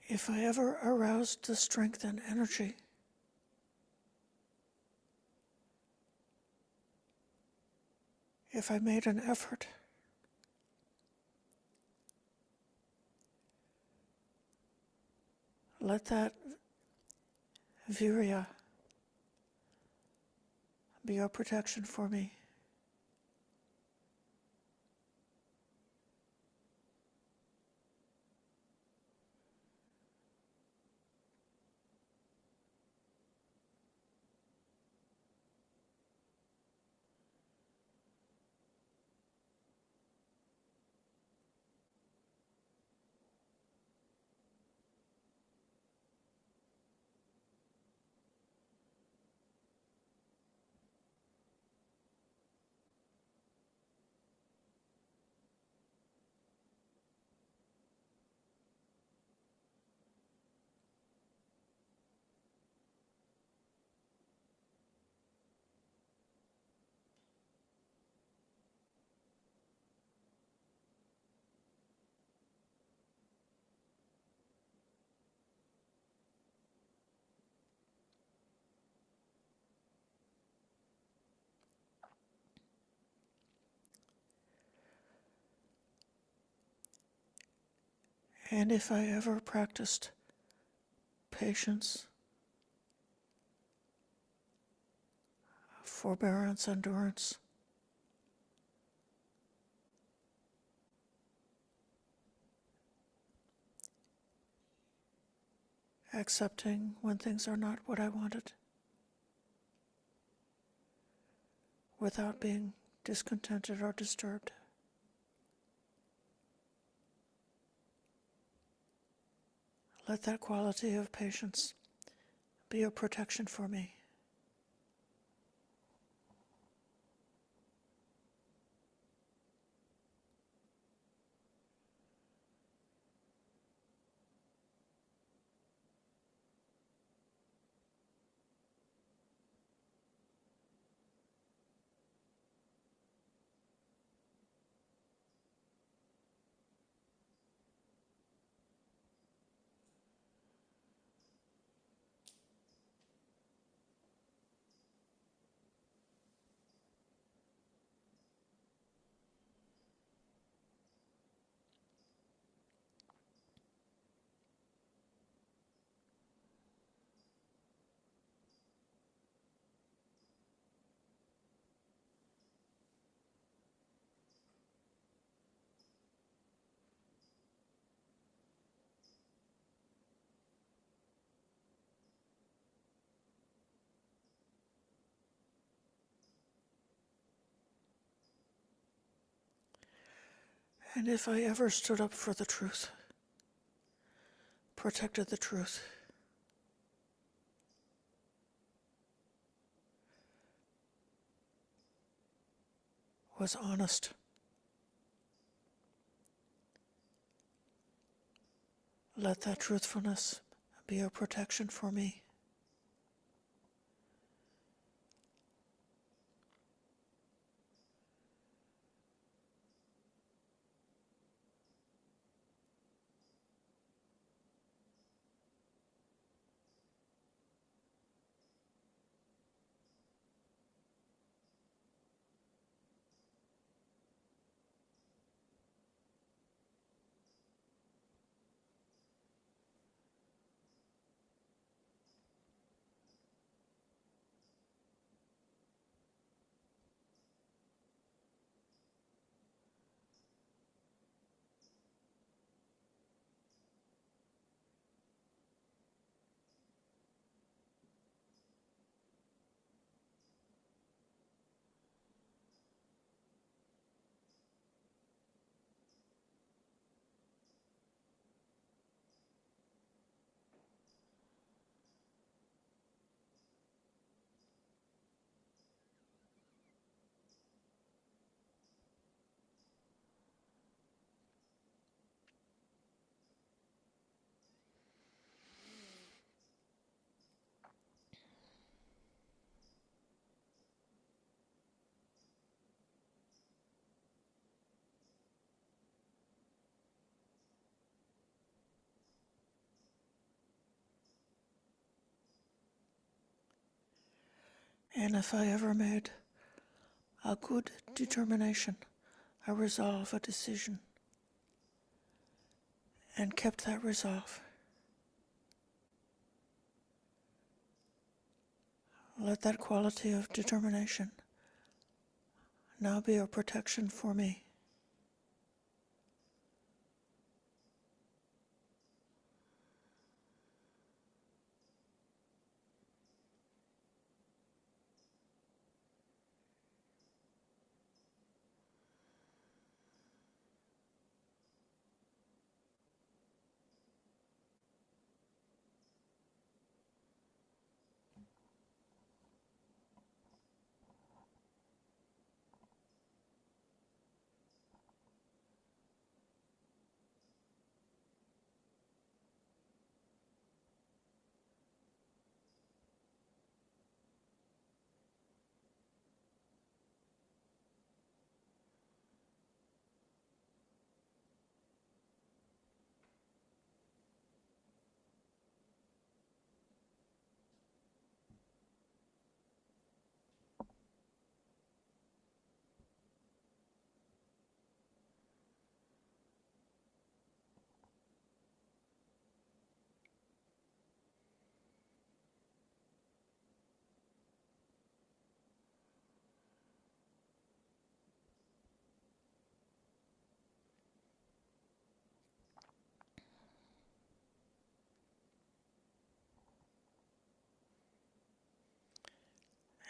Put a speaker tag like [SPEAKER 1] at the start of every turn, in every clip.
[SPEAKER 1] If I ever aroused the strength and energy, if I made an effort, let that virya be a protection for me. And if I ever practiced patience, forbearance, endurance, accepting when things are not what I wanted, without being discontented or disturbed. Let that quality of patience be a protection for me. And if I ever stood up for the truth, protected the truth, was honest, let that truthfulness be a protection for me. And if I ever made a good determination, a resolve, a decision, and kept that resolve, let that quality of determination now be a protection for me.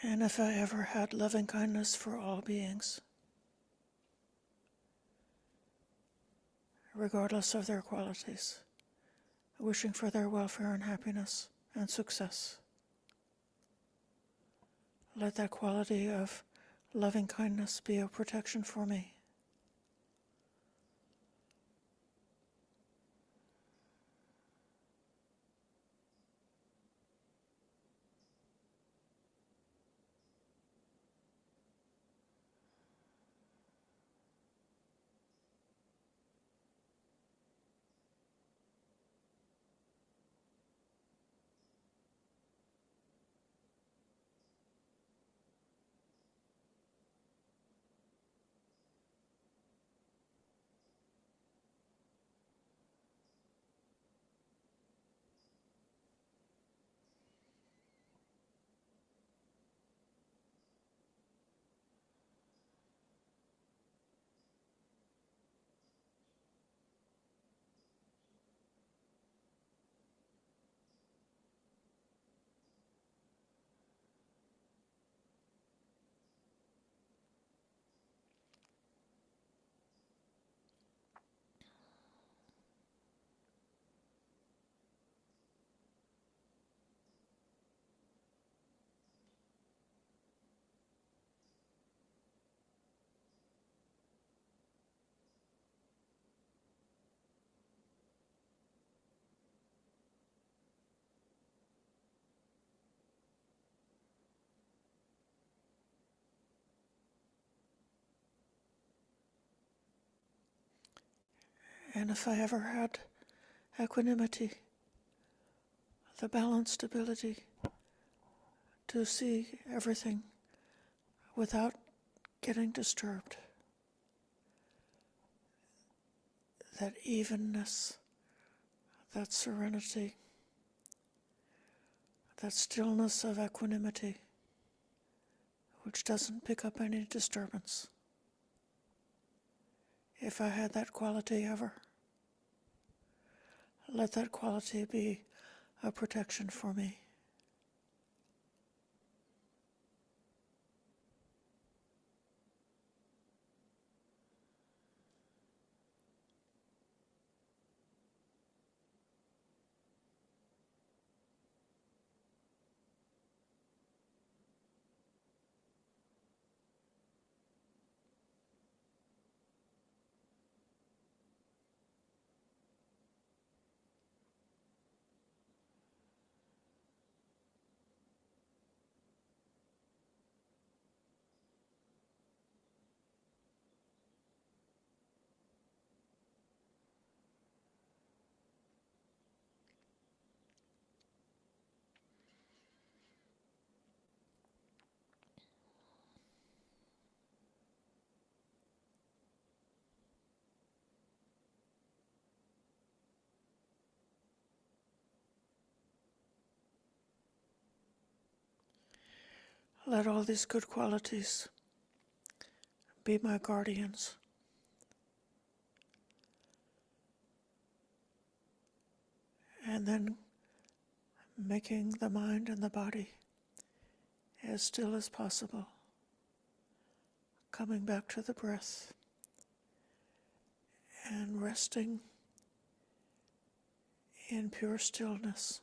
[SPEAKER 1] And if I ever had loving kindness for all beings, regardless of their qualities, wishing for their welfare and happiness and success, let that quality of loving kindness be a protection for me. And if I ever had equanimity, the balanced ability to see everything without getting disturbed, that evenness, that serenity, that stillness of equanimity, which doesn't pick up any disturbance. If I had that quality ever, let that quality be a protection for me. Let all these good qualities be my guardians. And then making the mind and the body as still as possible. Coming back to the breath and resting in pure stillness.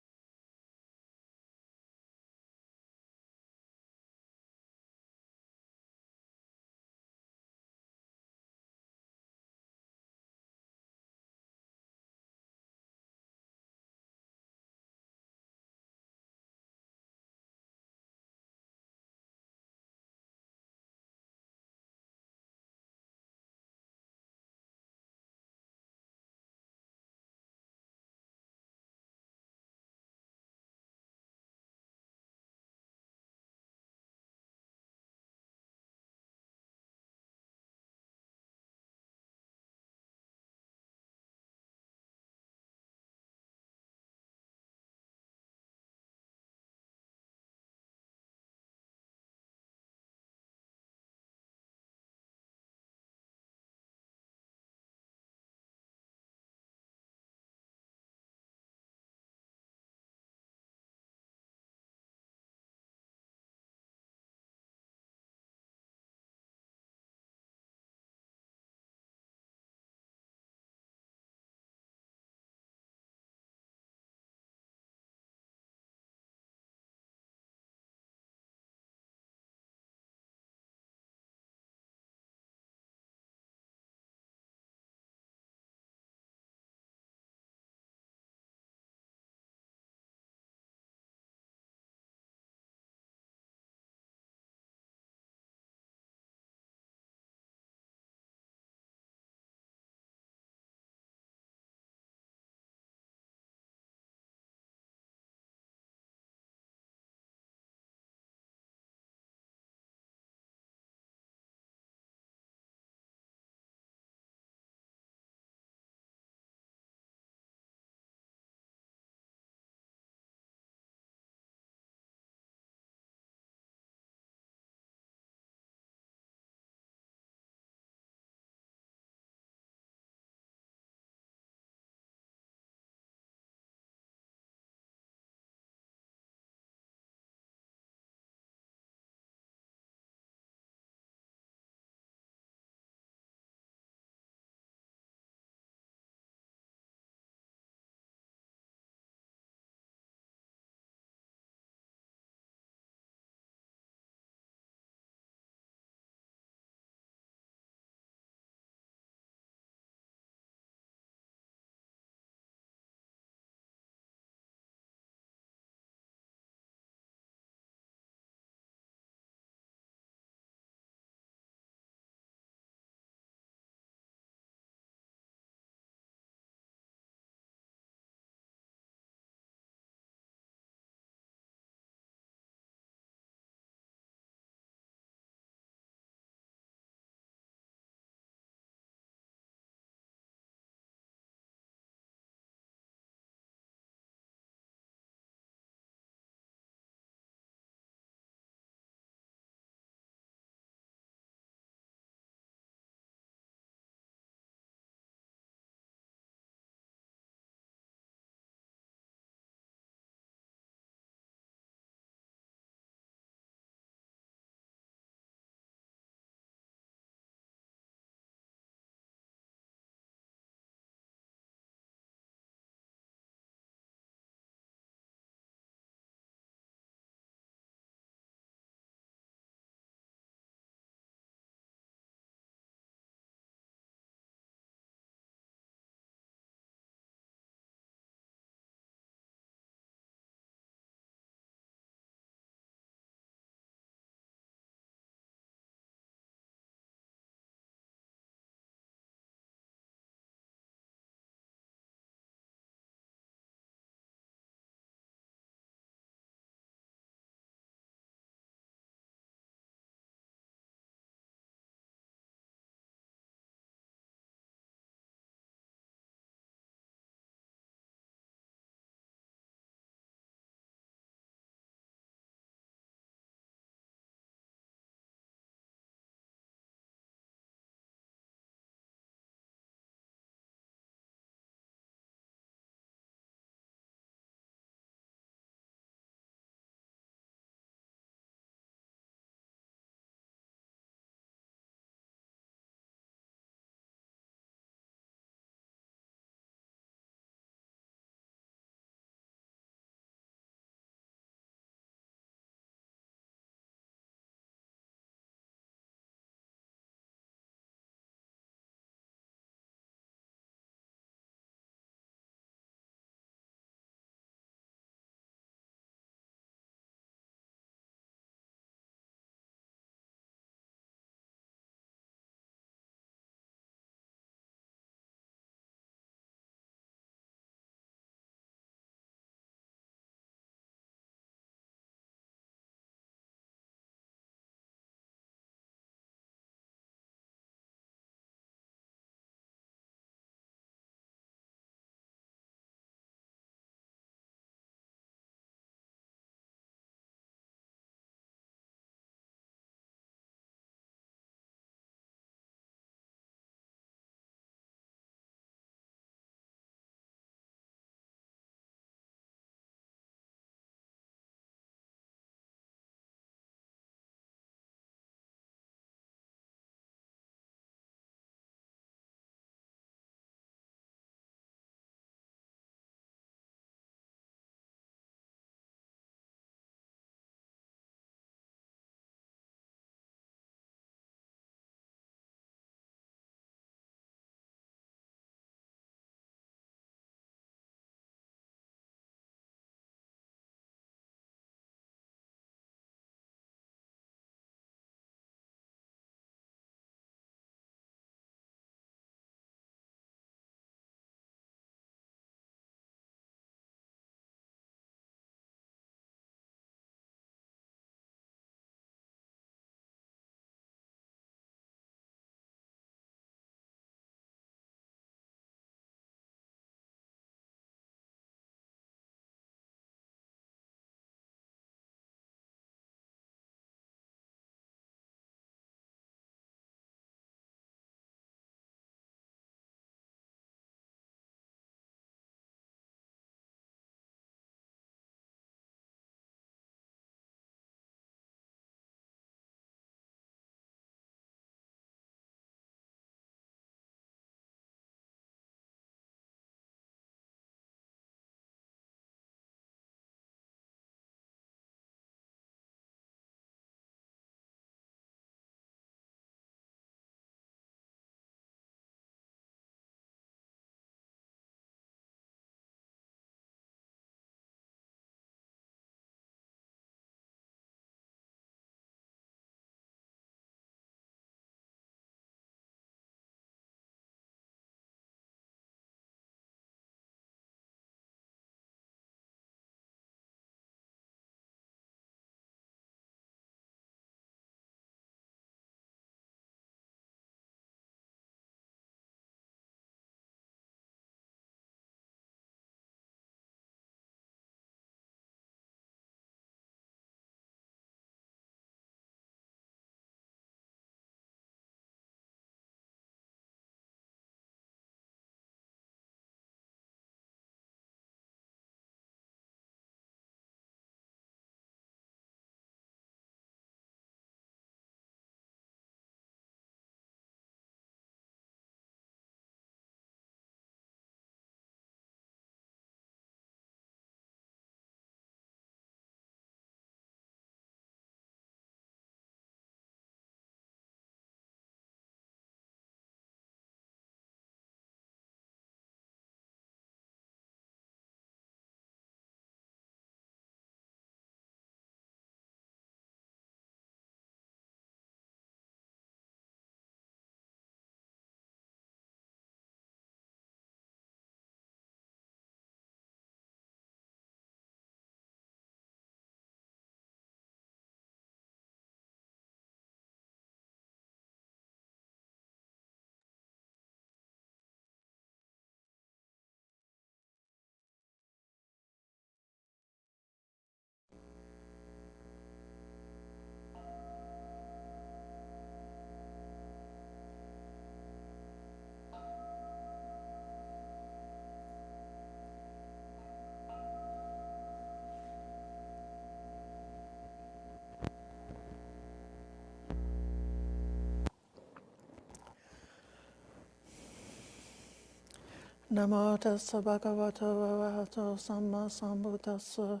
[SPEAKER 1] Namo tassa bhagavato arahato samma sambuddhassa.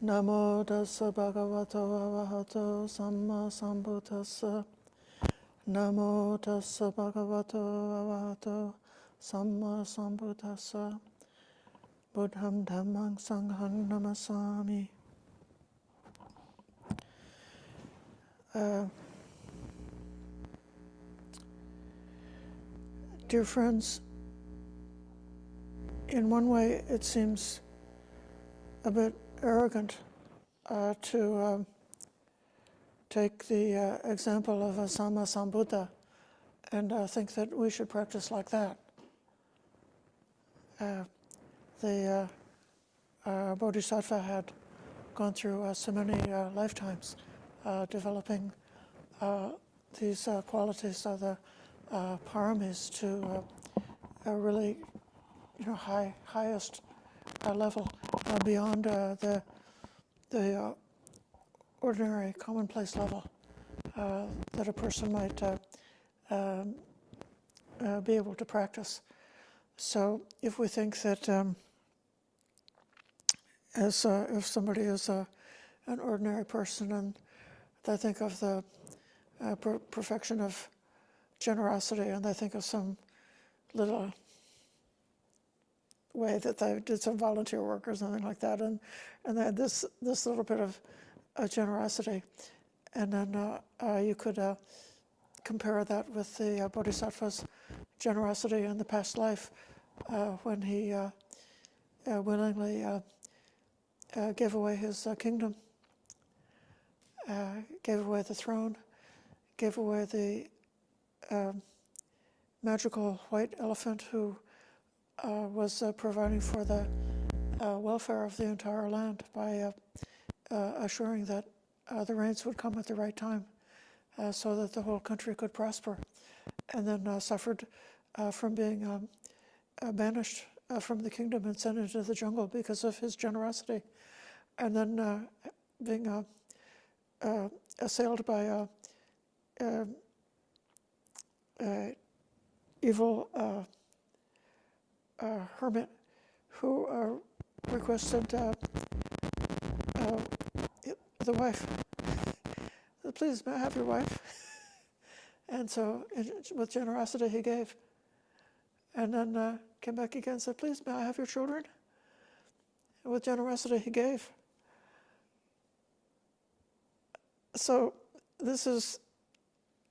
[SPEAKER 1] Namo tassa bhagavato arahato samma sambuddhassa. Namo tassa bhagavato arahato samma sambuddhassa. Buddham dhammang sanghang namasami. Dear friends, in one way it seems a bit arrogant to take the example of a Samma Sambuddha and think that we should practice like that. The Bodhisattva had gone through so many lifetimes developing these qualities of the Pāramīs to a really, highest level beyond the ordinary, commonplace level that a person might be able to practice. So, if we think that if somebody is an ordinary person and they think of the perfection of generosity and they think of some little way that they did some volunteer work or something like that, and they had this little bit of generosity, and then you could compare that with the Bodhisattva's generosity in the past life when he willingly gave away his kingdom, gave away the throne, gave away the magical white elephant who was providing for the welfare of the entire land by assuring that the rains would come at the right time so that the whole country could prosper, and then suffered from being banished from the kingdom and sent into the jungle because of his generosity, and then being assailed by evil hermit who requested the wife. Please, may I have your wife? And so, with generosity, he gave. And then came back again and said, please, may I have your children? And with generosity, he gave. So, this is,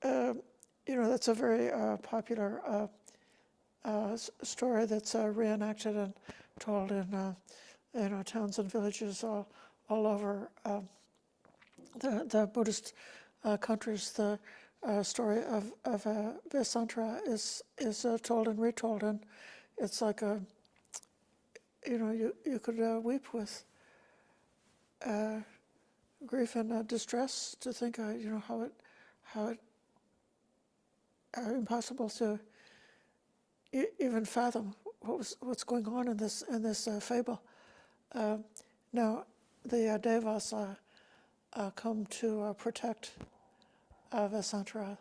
[SPEAKER 1] that's a very popular story that's reenacted and told in towns and villages all over the Buddhist countries. The story of Vessantara is told and retold, and it's like you could weep with grief and distress to think how it impossible to even fathom what's going on in this fable. Now the devas come to protect Vessantara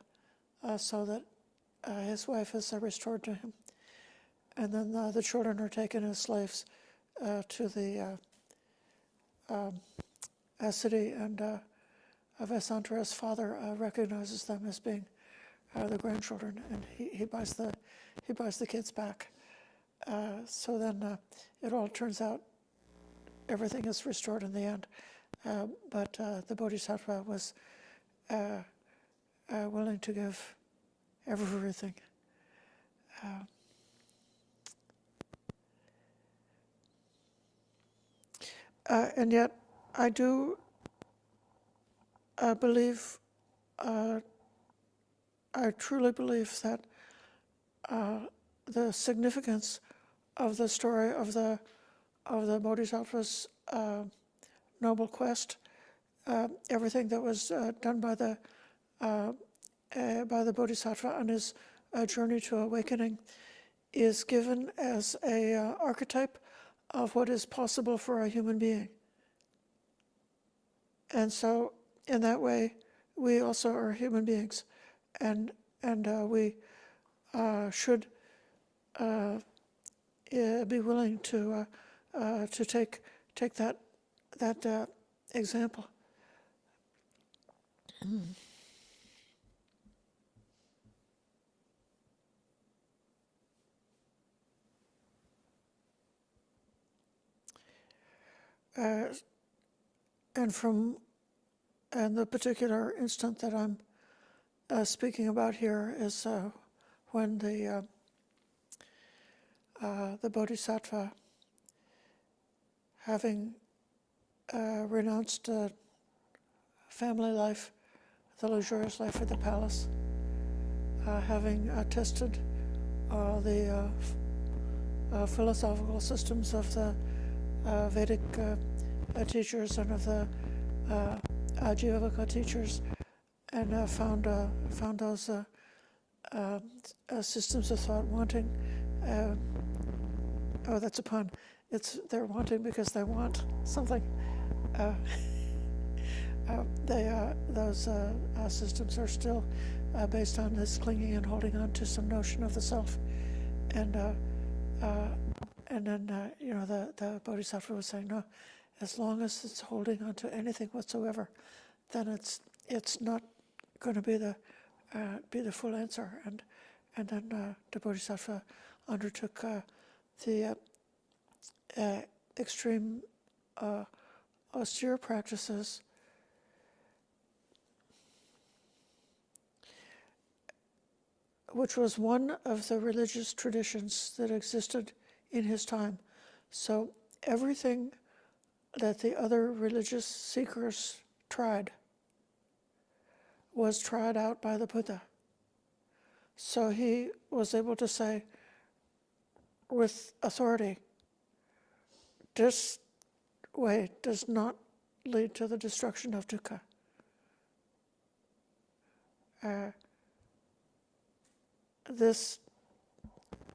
[SPEAKER 1] so that his wife is restored to him, and then the children are taken as slaves to the city, and Vessantara's father recognizes them as being the grandchildren, and he buys the kids back. So then it all turns out everything is restored in the end. But the Bodhisattva was willing to give everything. And yet, I do believe, I truly believe that the significance of the story of the Bodhisattva's noble quest, everything that was done by the Bodhisattva on his journey to awakening, is given as a archetype of what is possible for a human being. And so, in that way, we also are human beings, and we should be willing to take that example. And the particular instant that I'm speaking about here is when the Bodhisattva, having renounced family life, the luxurious life of the palace, having tested the philosophical systems of the Vedic teachers and of the Ajivaka teachers, and found those systems of thought wanting. Oh, that's a pun. They're wanting because they want something. Those systems are still based on this clinging and holding on to some notion of the self, and then the Bodhisattva was saying, no, as long as it's holding on to anything whatsoever, then it's not going to be the full answer. And then the Bodhisattva undertook the extreme austere practices which was one of the religious traditions that existed in his time. So everything that the other religious seekers tried was tried out by the Buddha. So he was able to say with authority, this way does not lead to the destruction of dukkha. This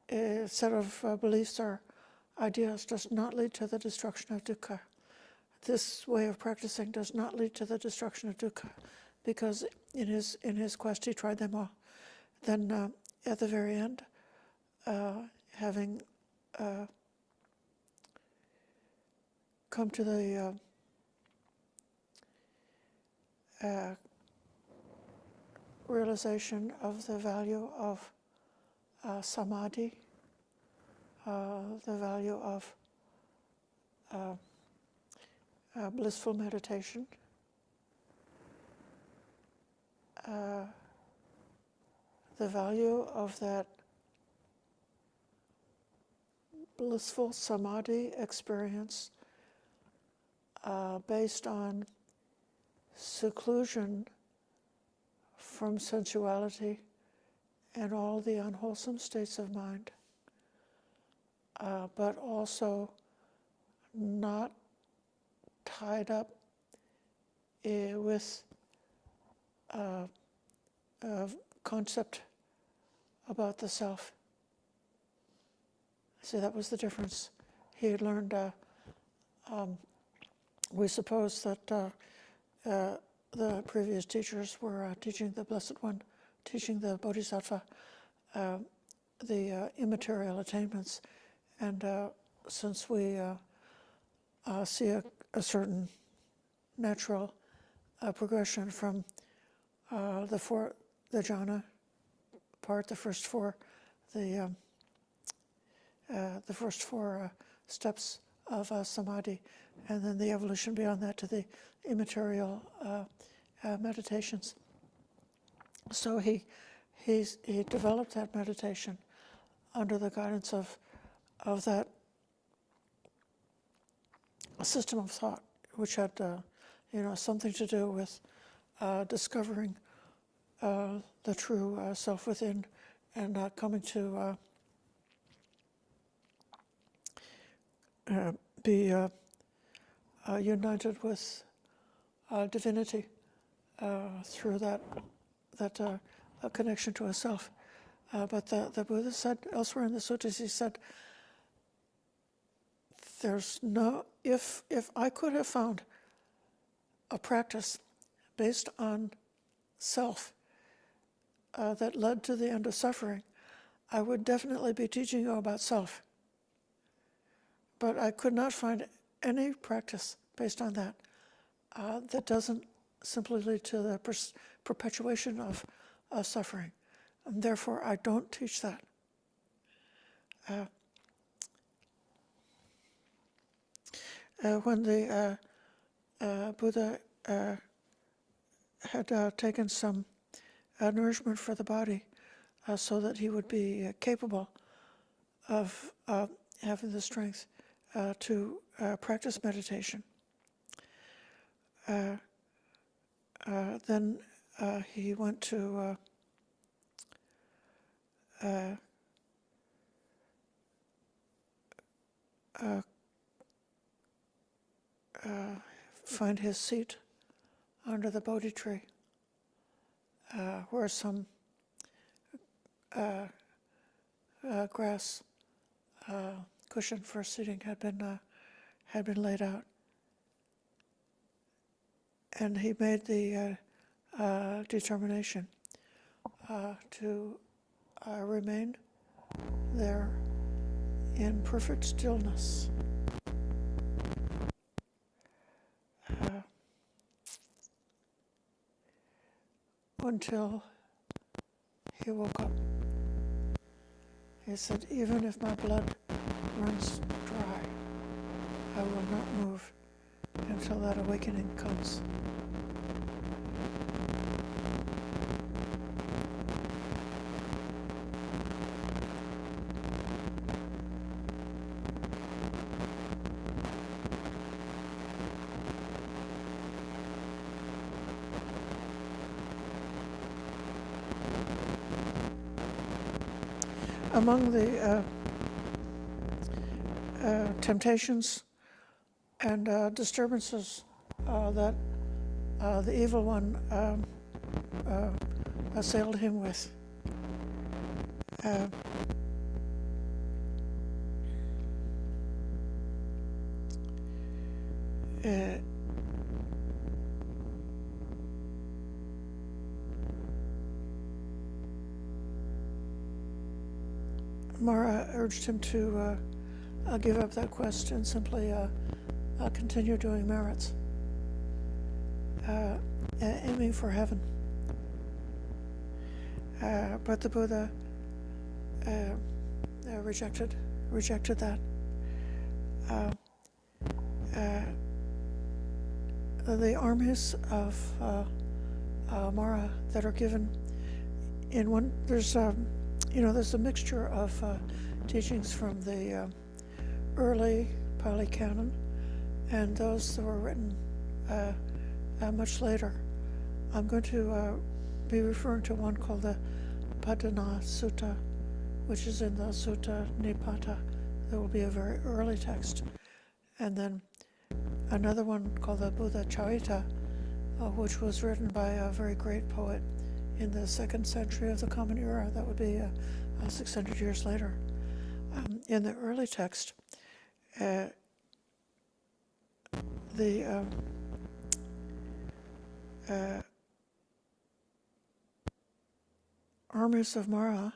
[SPEAKER 1] set of beliefs or ideas does not lead to the destruction of dukkha. This way of practicing does not lead to the destruction of dukkha, because in his quest he tried them all. Then at the very end, having come to the realization of the value of samadhi, the value of blissful meditation, the value of that blissful samadhi experience based on seclusion from sensuality and all the unwholesome states of mind, but also not tied up with a concept about the self. See, that was the difference. He had learned, we suppose that the previous teachers were teaching the Blessed One, teaching the Bodhisattva the immaterial attainments. And since we see a certain natural progression from the jhana part, the first four, the first four steps of samadhi, and then the evolution beyond that to the immaterial meditations. So he developed that meditation under the guidance of that system of thought, which had something to do with discovering the true self within, and coming to be united with divinity through that connection to a self. But the Buddha said elsewhere in the suttas, he said, "There's no if I could have found a practice based on self that led to the end of suffering, I would definitely be teaching you about self. but I could not find any practice based on that that doesn't simply lead to the perpetuation of suffering. And therefore, I don't teach that. When the Buddha had taken some nourishment for the body so that he would be capable of having the strength to practice meditation, then he went to find his seat under the Bodhi tree, where some grass cushion for sitting had been laid out, and he made the determination to remain there in perfect stillness until he woke up. He said, even if my blood runs dry, I will not move until that awakening comes. Among the temptations and disturbances that the evil one assailed him with, Māra urged him to give up that quest and simply continue doing merits, aiming for heaven. But the Buddha rejected that. The armies of Māra that are given in one, there's a mixture of teachings from the early Pali Canon and those that were written much later. I'm going to be referring to one called the Padana Sutta, which is in the Sutta Nipata. There will be a very early text. And then another one called the Buddha Charita, which was written by a very great poet in the 2nd century of the Common Era. That would be 600 years later. In the early text, the armies of Māra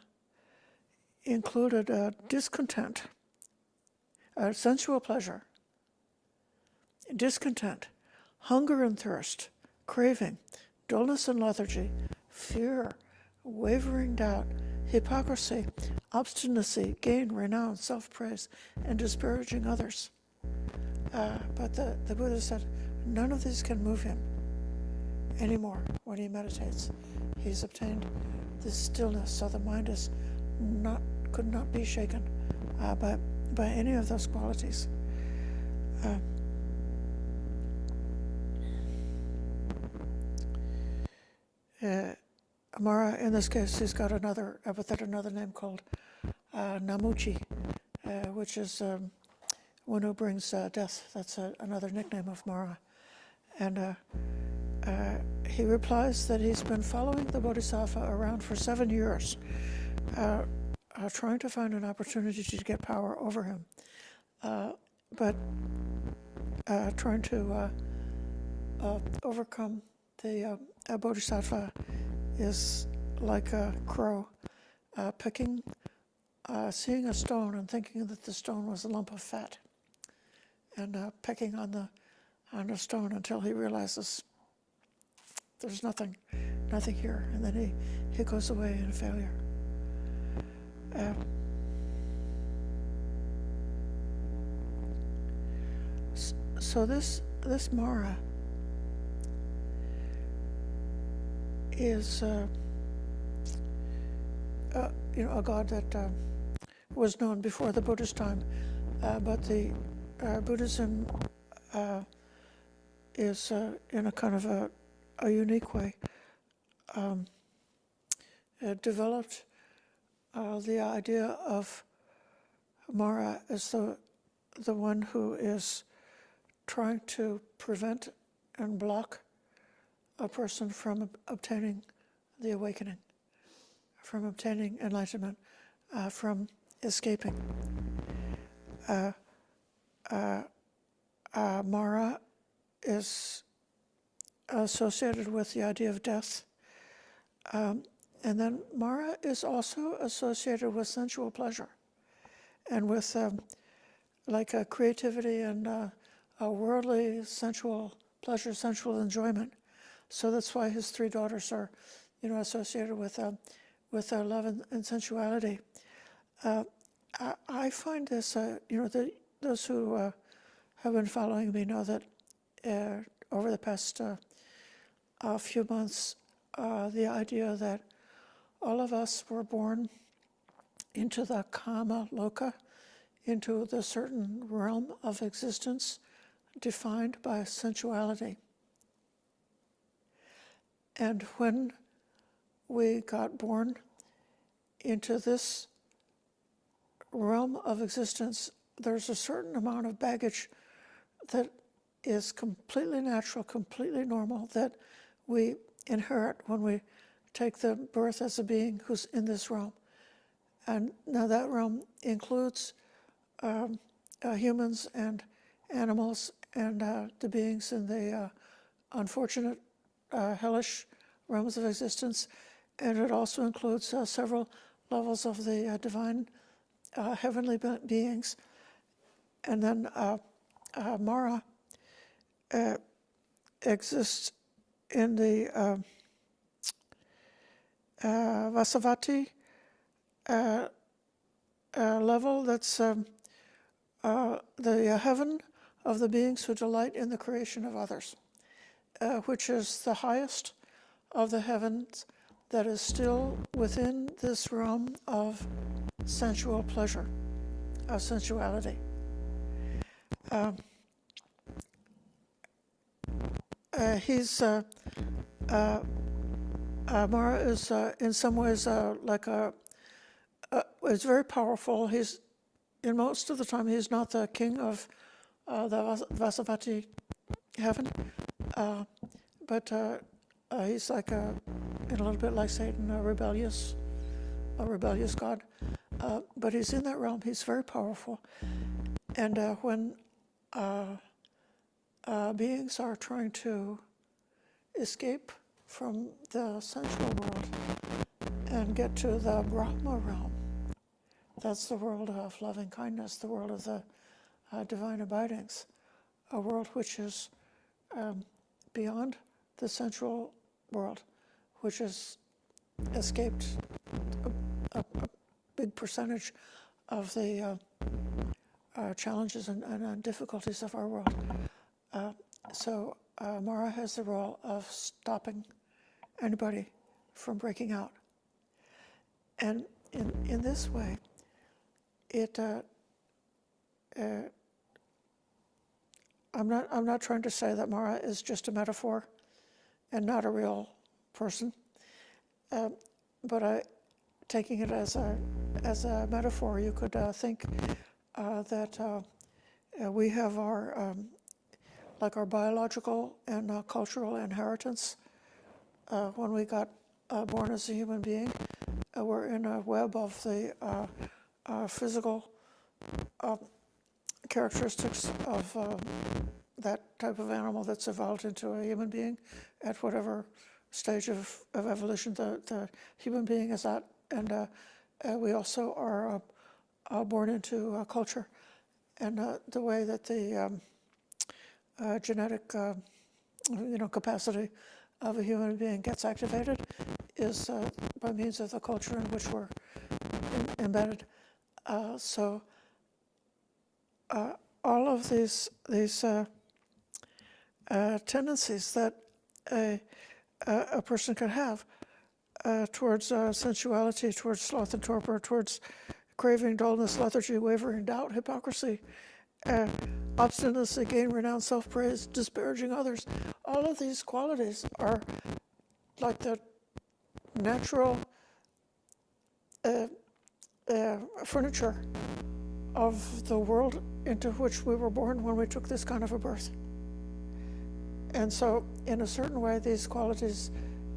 [SPEAKER 1] included discontent, sensual pleasure, discontent, hunger and thirst, craving, dullness and lethargy, fear, wavering doubt, hypocrisy, obstinacy, gain, renown, self-praise, and disparaging others. But the Buddha said none of these can move him anymore when he meditates. He's obtained this stillness, so the mind could not be shaken by any of those qualities. Māra, in this case, he's got another epithet, another name called Namuchi, which is one who brings death. That's another nickname of Māra. And he replies that he's been following the Bodhisattva around for 7 years, trying to find an opportunity to get power over him, but trying to overcome the Bodhisattva is like a crow seeing a stone and thinking that the stone was a lump of fat. and pecking on the stone until he realizes there's nothing here, and then he goes away in failure. So this Māra is a god that was known before the Buddhist time, but the Buddhism is in a kind of a unique way developed the idea of Māra as the one who is trying to prevent and block a person from obtaining the awakening, from obtaining enlightenment, from escaping. Māra is associated with the idea of death. And then Māra is also associated with sensual pleasure and with creativity and worldly sensual pleasure, sensual enjoyment. So that's why his three daughters are, associated with love and sensuality. I find this, those who have been following me know that over the past few months, the idea that all of us were born into the kama loka, into the certain realm of existence defined by sensuality. And when we got born into this realm of existence, there's a certain amount of baggage that is completely natural, completely normal, that we inherit when we take the birth as a being who's in this realm. And now that realm includes humans and animals and the beings in the unfortunate hellish realms of existence, and it also includes several levels of the divine heavenly beings. And then Māra exists in the Vasavati level. That's the heaven of the beings who delight in the creation of others, which is the highest of the heavens that is still within this realm of sensual pleasure, of sensuality. Māra is in some ways is very powerful. In most of the time, he's not the king of the Vasavati heaven, but he's like a little bit like Satan, a rebellious god. But he's in that realm. He's very powerful. And when beings are trying to escape from the sensual world and get to the Brahma realm, that's the world of loving kindness, the world of the divine abidings, a world which is beyond the sensual world, which has escaped a big percentage of the challenges and difficulties of our world. So Māra has the role of stopping anybody from breaking out. And in this way, I'm not trying to say that Māra is just a metaphor and not a real person, but taking it as a metaphor, you could think that we have our biological and cultural inheritance. When we got born as a human being, we're in a web of the physical characteristics of that type of animal that's evolved into a human being at whatever stage of evolution the human being is at. And we also are born into culture. And the way that the genetic capacity of a human being gets activated is by means of the culture in which we're embedded. So all of these tendencies that a person can have towards sensuality, towards sloth and torpor, towards craving, dullness, lethargy, wavering, doubt, hypocrisy, obstinacy, gain, renown, self-praise, disparaging others. All of these qualities are like the natural furniture of the world into which we were born when we took this kind of a birth. And so, in a certain way, these qualities,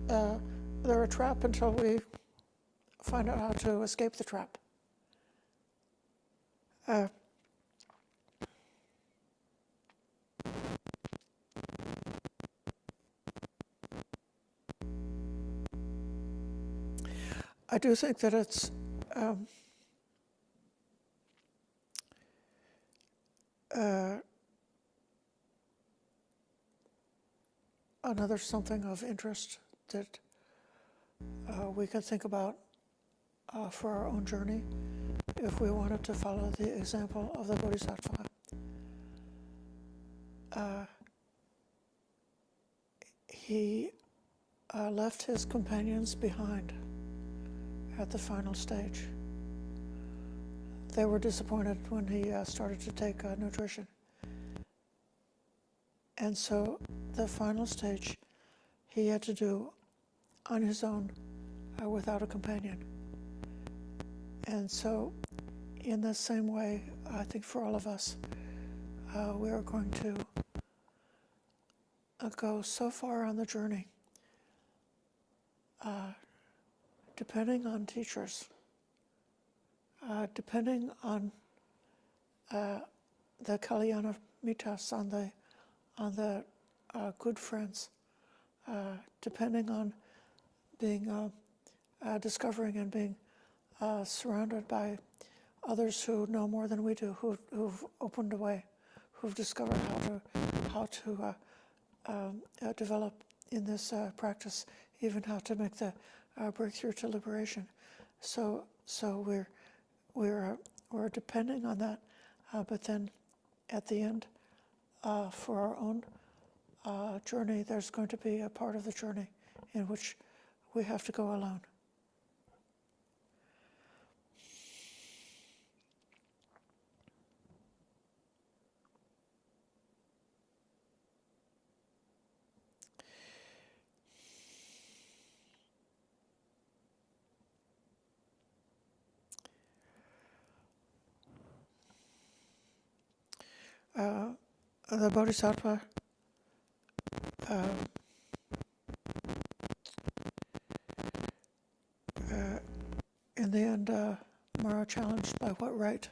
[SPEAKER 1] they're a trap until we find out how to escape the trap. I do think that it's another something of interest that we can think about for our own journey if we wanted to follow the example of the Bodhisattva. He left his companions behind at the final stage. They were disappointed when he started to take nutrition. And so the final stage he had to do on his own without a companion. And so in the same way, I think for all of us, we are going to go so far on the journey, depending on teachers, depending on the Kalyana Mitas, on the good friends, depending on being discovering and being surrounded by others who know more than we do, who've opened a way, who've discovered how to develop in this practice, even how to make the breakthrough to liberation. So we're depending on that, but then at the end, for our own journey, there's going to be a part of the journey in which we have to go alone. The Bodhisattva in the end, Māra challenged, by what right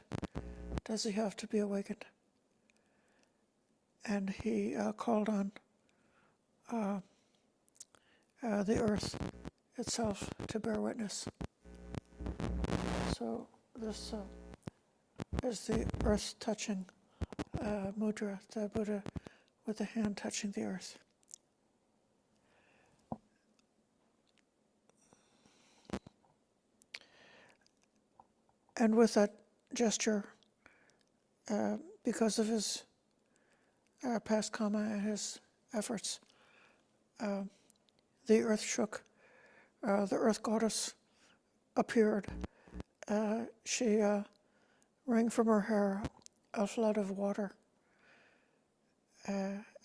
[SPEAKER 1] does he have to be awakened? And he called on the earth itself to bear witness. So this is the earth touching mudra, the Buddha with the hand touching the earth. And with that gesture, because of his past karma and his efforts, the earth shook. The earth goddess appeared. She wrung from her hair a flood of water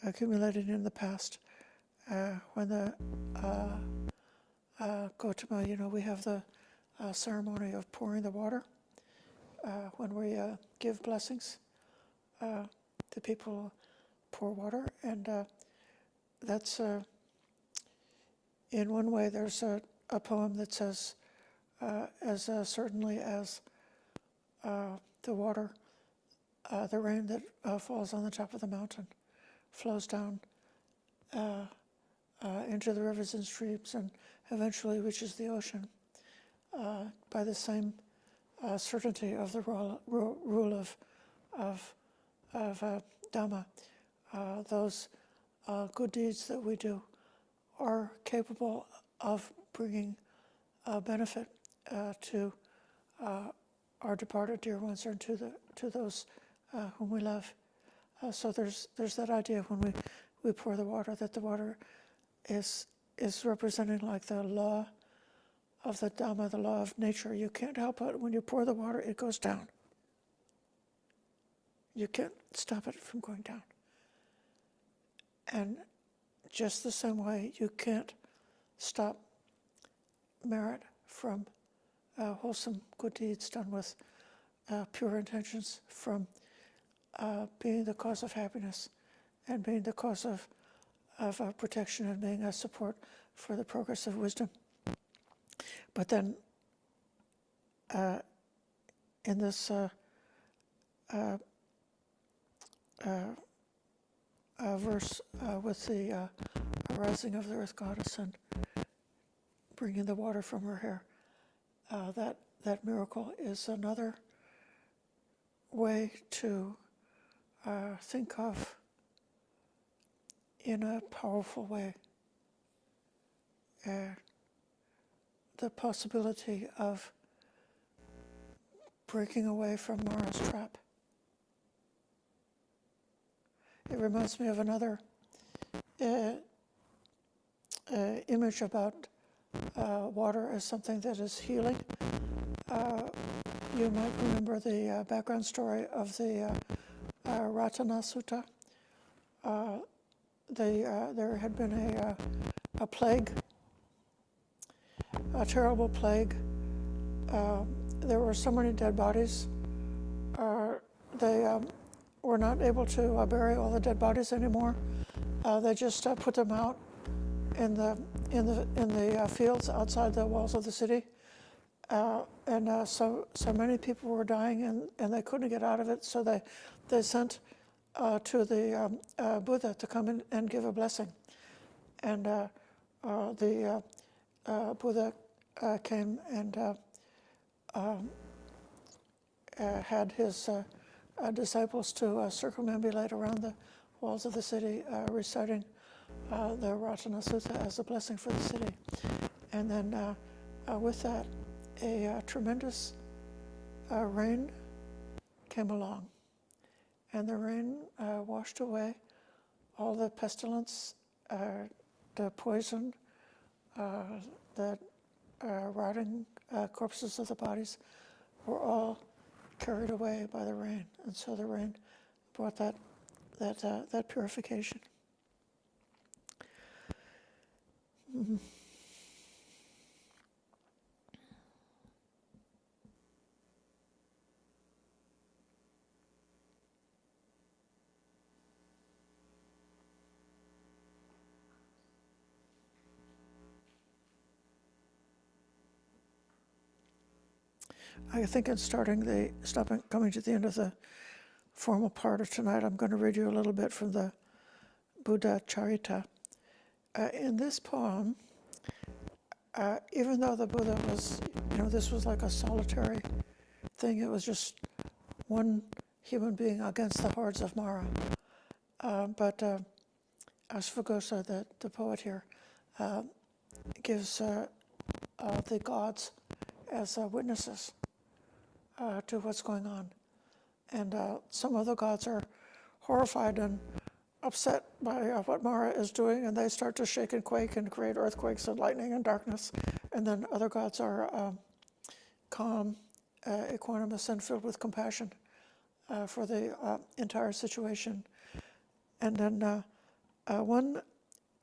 [SPEAKER 1] accumulated in the past. When the Gautama, we have the ceremony of pouring the water. When we give blessings, the people pour water, and that's in one way. There's a poem that says, as certainly as the water, the rain that falls on the top of the mountain, flows down into the rivers and streams and eventually reaches the ocean, by the same certainty of the rule of of Dhamma. Those good deeds that we do are capable of bringing benefit to our departed dear ones, or to those whom we love. So there's that idea when we pour the water, that the water is representing like the law of the Dhamma, the law of nature. You can't help it. When you pour the water, it goes down. You can't stop it from going down. And just the same way, you can't stop merit from wholesome good deeds done with pure intentions from being the cause of happiness and being the cause of protection and being a support for the progress of wisdom. But then in this verse with the arising of the earth goddess and bringing the water from her hair, that miracle is another way to think of, in a powerful way, the possibility of breaking away from Māra's trap. It reminds me of another image about water as something that is healing. You might remember the background story of the Ratana Sutta. There had been a plague, a terrible plague. There were so many dead bodies. They were not able to bury all the dead bodies anymore. They just put them out in the fields outside the walls of the city. And so many people were dying, and they couldn't get out of it. So they sent to the Buddha to come in and give a blessing. And the Buddha came and had his disciples to circumambulate around the walls of the city, reciting the Ratana Sutta as a blessing for the city. And then with that, a tremendous rain came along. And the rain washed away all the pestilence, the poison, the rotting corpses of the bodies were all carried away by the rain. And so the rain brought that purification. Mm-hmm. I think in coming to the end of the formal part of tonight, I'm going to read you a little bit from the Buddha Charita. In this poem, even though the Buddha was, this was like a solitary thing, it was just one human being against the hordes of Māra. But Asvaghosha, the poet here, gives the gods as witnesses to what's going on. And some of the gods are horrified and upset by what Māra is doing, and they start to shake and quake and create earthquakes and lightning and darkness. And then other gods are calm, equanimous, and filled with compassion for the entire situation. And then one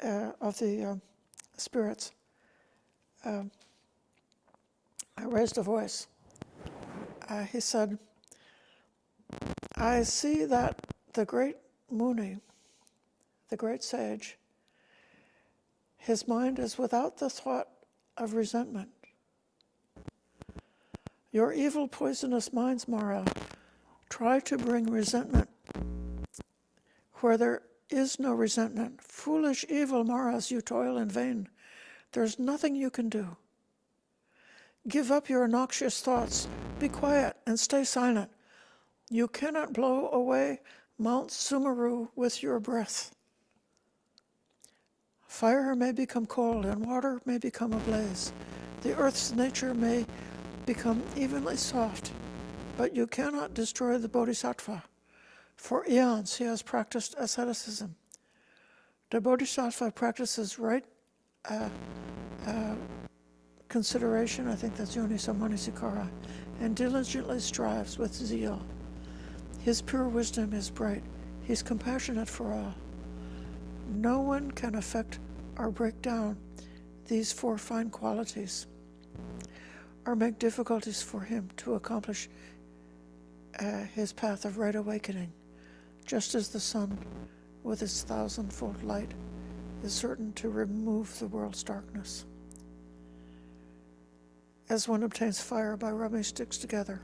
[SPEAKER 1] of the spirits raised a voice. He said, I see that the great Muni, the great sage, his mind is without the thought of resentment. Your evil, poisonous minds, Māra, try to bring resentment where there is no resentment. Foolish, evil Māras, you toil in vain. There's nothing you can do. Give up your noxious thoughts. Be quiet and stay silent. You cannot blow away Mount Sumeru with your breath. Fire may become cold and water may become ablaze. The earth's nature may become evenly soft, but you cannot destroy the Bodhisattva. For eons he has practiced asceticism. The Bodhisattva practices right consideration, I think that's Yoniso Manasikara, and diligently strives with zeal. His pure wisdom is bright. He's compassionate for all. No one can affect or break down these four fine qualities or make difficulties for him to accomplish his path of right awakening, just as the sun with its thousandfold light is certain to remove the world's darkness. As one obtains fire by rubbing sticks together,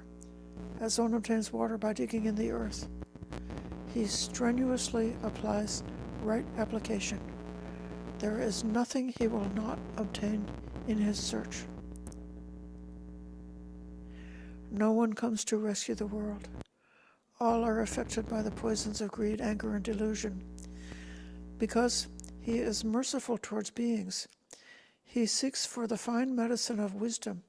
[SPEAKER 1] as one obtains water by digging in the earth, he strenuously applies right application. There is nothing he will not obtain in his search. No one comes to rescue the world. All are affected by the poisons of greed, anger, and delusion. Because he is merciful towards beings, he seeks for the fine medicine of wisdom.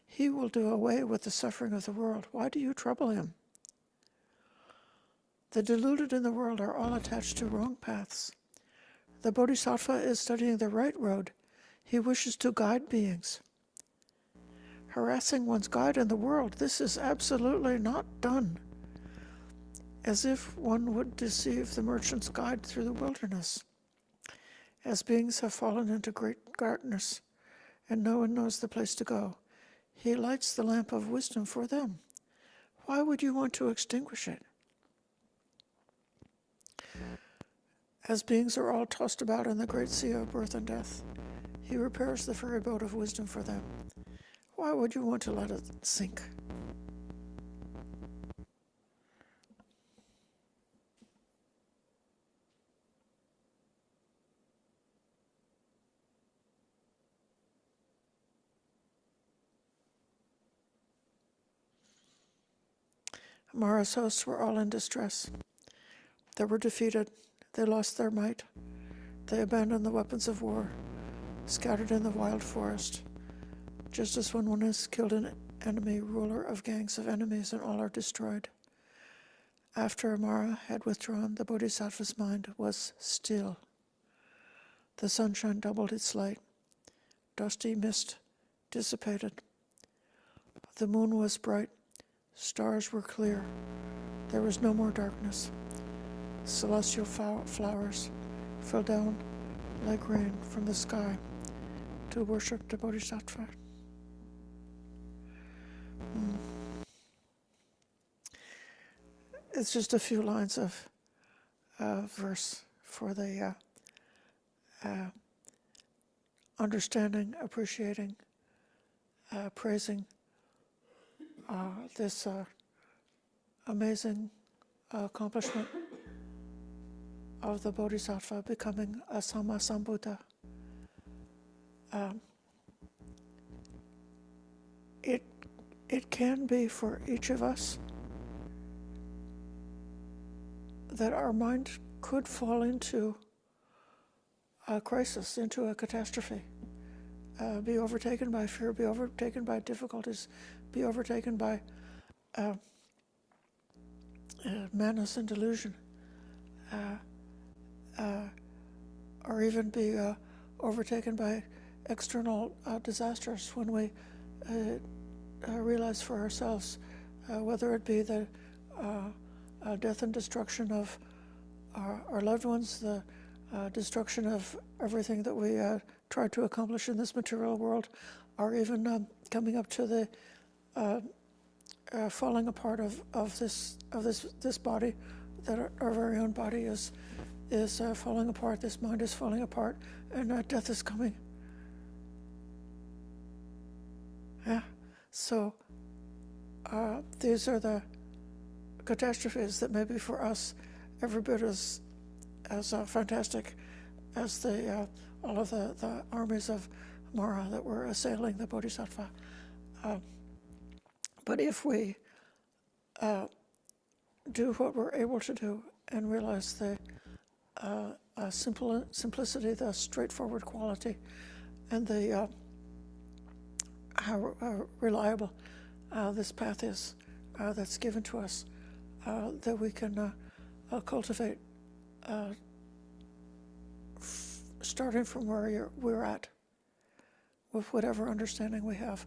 [SPEAKER 1] He will do away with the suffering of the world. Why do you trouble him? The deluded in the world are all attached to wrong paths. The Bodhisattva is studying the right road. He wishes to guide beings. Harassing one's guide in the world, this is absolutely not done. As if one would deceive the merchant's guide through the wilderness. As beings have fallen into great darkness, and no one knows the place to go, he lights the lamp of wisdom for them. Why would you want to extinguish it? As beings are all tossed about in the great sea of birth and death, he repairs the ferry boat of wisdom for them. Why would you want to let it sink? Māra's hosts were all in distress. They were defeated. They lost their might. They abandoned the weapons of war, scattered in the wild forest, just as when one has killed an enemy, ruler of gangs of enemies, and all are destroyed. After Māra had withdrawn, the Bodhisattva's mind was still. The sunshine doubled its light. Dusty mist dissipated. The moon was bright. Stars were clear. There was no more darkness. Celestial flowers fell down like rain from the sky to worship the Bodhisattva. It's just a few lines of verse for the understanding, appreciating, praising this amazing accomplishment of the Bodhisattva becoming a Sammasambuddha. It can be for each of us that our mind could fall into a crisis, into a catastrophe, be overtaken by fear, be overtaken by difficulties, be overtaken by madness and delusion, or even be overtaken by external disasters when we realize for ourselves, whether it be the death and destruction of our loved ones, the destruction of everything that we try to accomplish in this material world, or even coming up to the falling apart of this body, that our very own body is falling apart. This mind is falling apart, and death is coming. Yeah. So these are the catastrophes that may be for us every bit as fantastic as all of the armies of Māra that were assailing the Bodhisattva. But if we do what we're able to do and realize the simplicity, the straightforward quality, and the how reliable this path is that's given to us, that we can cultivate, starting from where we're at, with whatever understanding we have,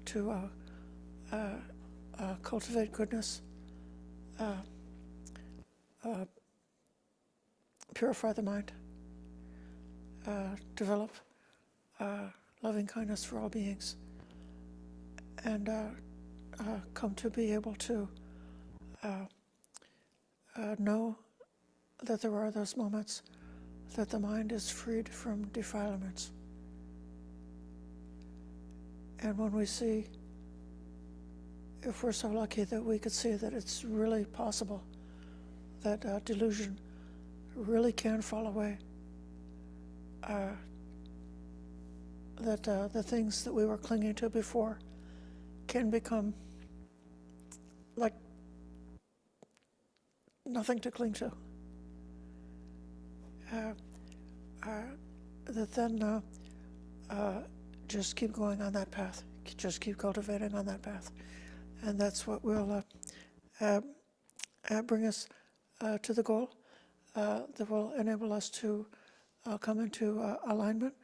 [SPEAKER 1] to cultivate goodness, purify the mind, develop loving kindness for all beings, and come to be able to know that there are those moments that the mind is freed from defilements. And when we see, if we're so lucky that we could see that it's really possible that delusion really can fall away, that the things that we were clinging to before can become like nothing to cling to, that then just keep going on that path, just keep cultivating on that path. And that's what will bring us to the goal, that will enable us to come into alignment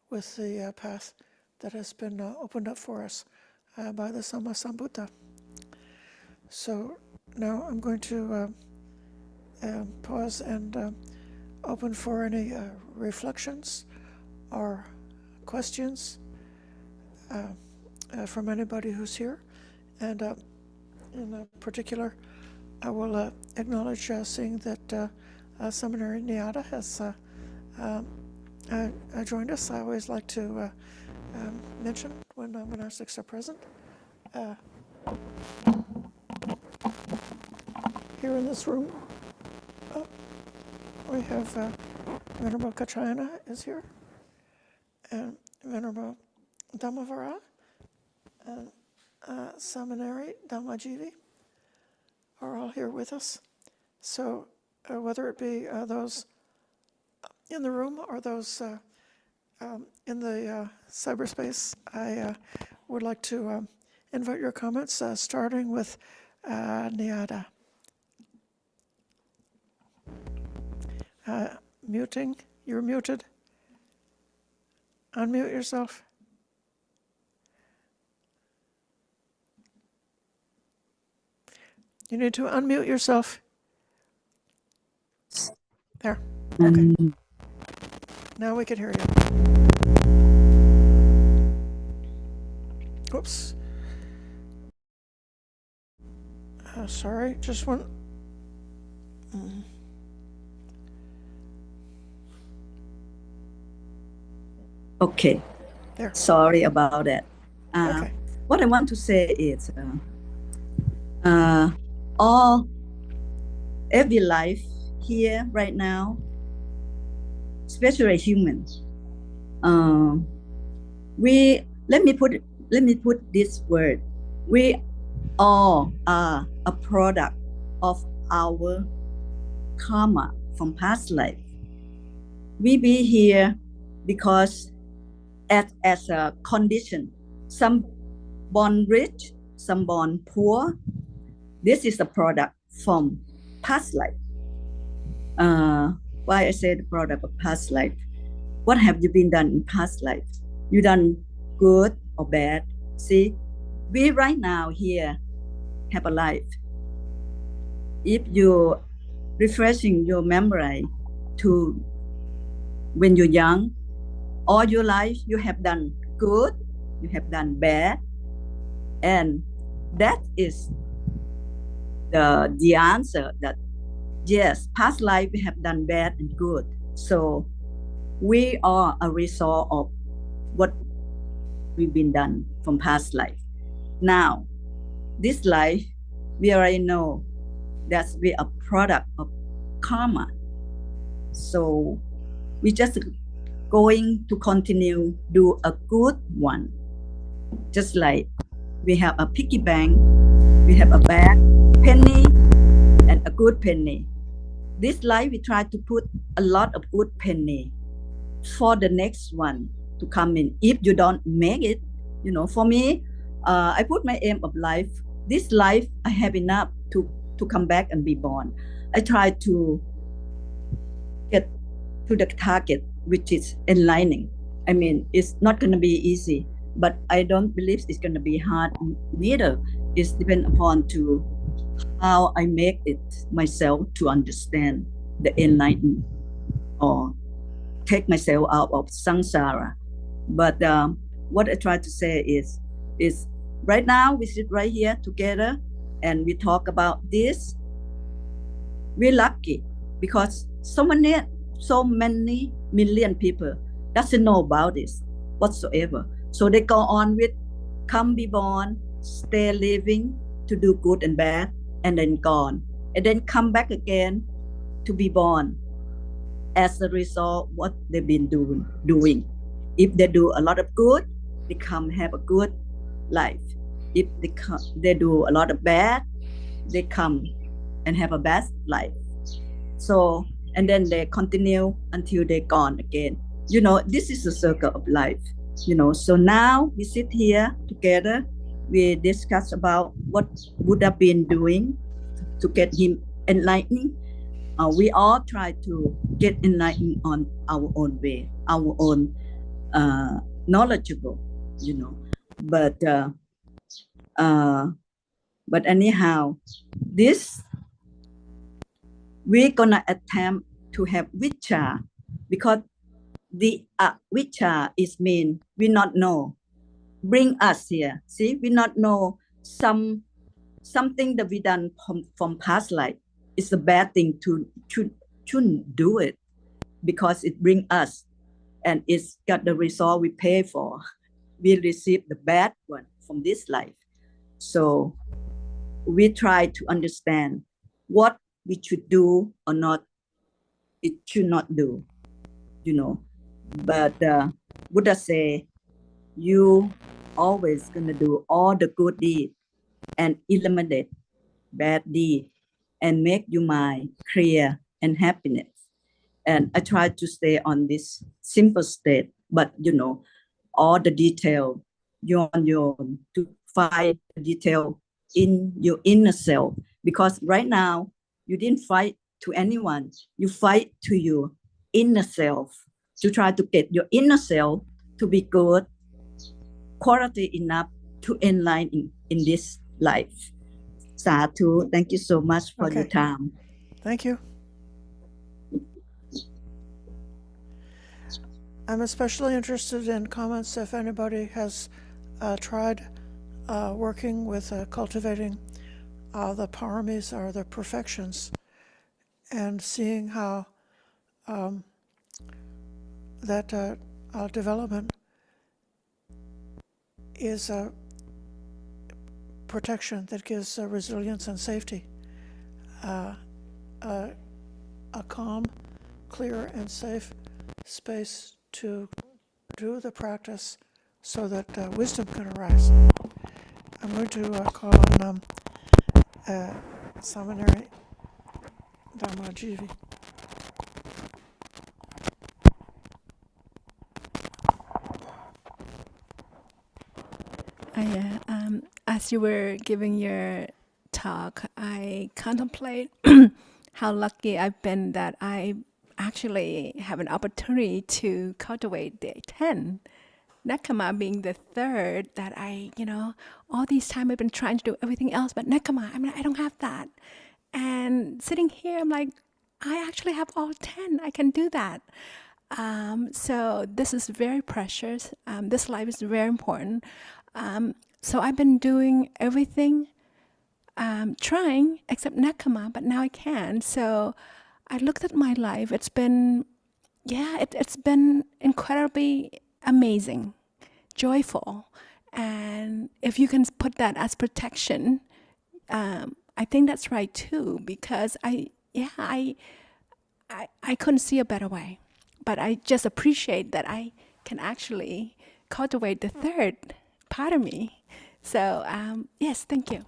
[SPEAKER 1] with the path that has been opened up for us by the Sammasambuddha. So now I'm going to pause and open for any reflections or questions from anybody who's here. And in particular, I will acknowledge seeing that Seminary Nyada has joined us. I always like to mention when monastics are present. Here in this room, we have Venerable Kachayana is here, and Venerable Dhammavara, and Seminary Dhammajivi are all here with us. So whether it be those in the room or those in the cyberspace, I would like to invite your comments, starting with Nyada. Muting, you're muted. Unmute yourself. You need to unmute yourself. There. Okay. Now we can hear you. Whoops. Sorry, just one.
[SPEAKER 2] Okay.
[SPEAKER 1] There.
[SPEAKER 2] Sorry about that.
[SPEAKER 1] Okay.
[SPEAKER 2] What I want to say is, every life here right now, especially humans, let me put this word. We all are a product of our karma from past life. We be here because as a condition, some born rich, some born poor. This is a product from past life. Why I say the product of past life? What have you been done in past life? You done good or bad? See, we right now here have a life. If you refreshing your memory to when you're young, all your life you have done good, you have done bad, and that is the answer that yes, past life we have done bad and good. So we are a result of what we've been done from past life. Now, this life, we already know that we are a product of karma. So we just going to continue do a good one. Just like we have a piggy bank, we have a bag, penny, and a a good penny. This life, we try to put a lot of good penny for the next one to come in. If you don't make it, for me, I put my aim of life. This life, I have enough to come back and be born. I try to get to the target, which is enlightening. I mean, it's not going to be easy, but I don't believe it's going to be hard neither. It's depend upon to how I make it myself to understand the enlightenment or take myself out of samsara. But what I try to say is right now we sit right here together and we talk about this. We're lucky because so many million people doesn't know about this whatsoever. So they go on with come be born, stay living to do good and bad, and then gone, and then come back again to be born. As a result, what they've been doing. If they do a lot of good, they come have a good life. If they do a lot of bad, they come and have a bad life. So, and then they continue until they're gone again. This is the circle of life. So now we sit here together, we discuss about what Buddha been doing to get him enlightening. We all try to get enlightened on our own way, our own knowledgeable, But anyhow, this we're gonna attempt to have vichara, because the vichara is mean we not know. Bring us here. See, we not know something that we done from past life. It's a bad thing to shouldn't do it, because it bring us and it's got the result we pay for. We receive the bad one from this life. So we try to understand what we should do or not, it should not do, But Buddha say, you always gonna do all the good deed and eliminate bad deed and make your mind clear and happiness. And I try to stay on this simple state, but all the detail, you to find the detail in your inner self, because right now you didn't fight to anyone, you fight to your inner self, to try to get your inner self to be good, quality enough to enlighten in this life. Sadhu, thank you so much for your time.
[SPEAKER 1] Thank you. I'm especially interested in comments if anybody has tried working with cultivating the Pāramīs, or the perfections, and seeing how that development is a protection that gives resilience and safety. A calm, clear, and safe space to do the practice so that wisdom can arise. I'm going to call on Seminary Dhamma Jivi.
[SPEAKER 3] As you were giving your talk, I contemplate how lucky I've been that I actually have an opportunity to cultivate the 10. Nekama being the third that all these time I've been trying to do everything else, but Nekama, I don't have that. And sitting here, I'm like, I actually have all 10. I can do that. So this is very precious. This life is very important. So I've been doing everything, trying except Nekama, but now I can. So I looked at my life. It's been, it's been incredibly amazing, joyful. And if you can put that as protection, I think that's right too, because I couldn't see a better way. But I just appreciate that I can actually cultivate the third part of me. So yes, thank you.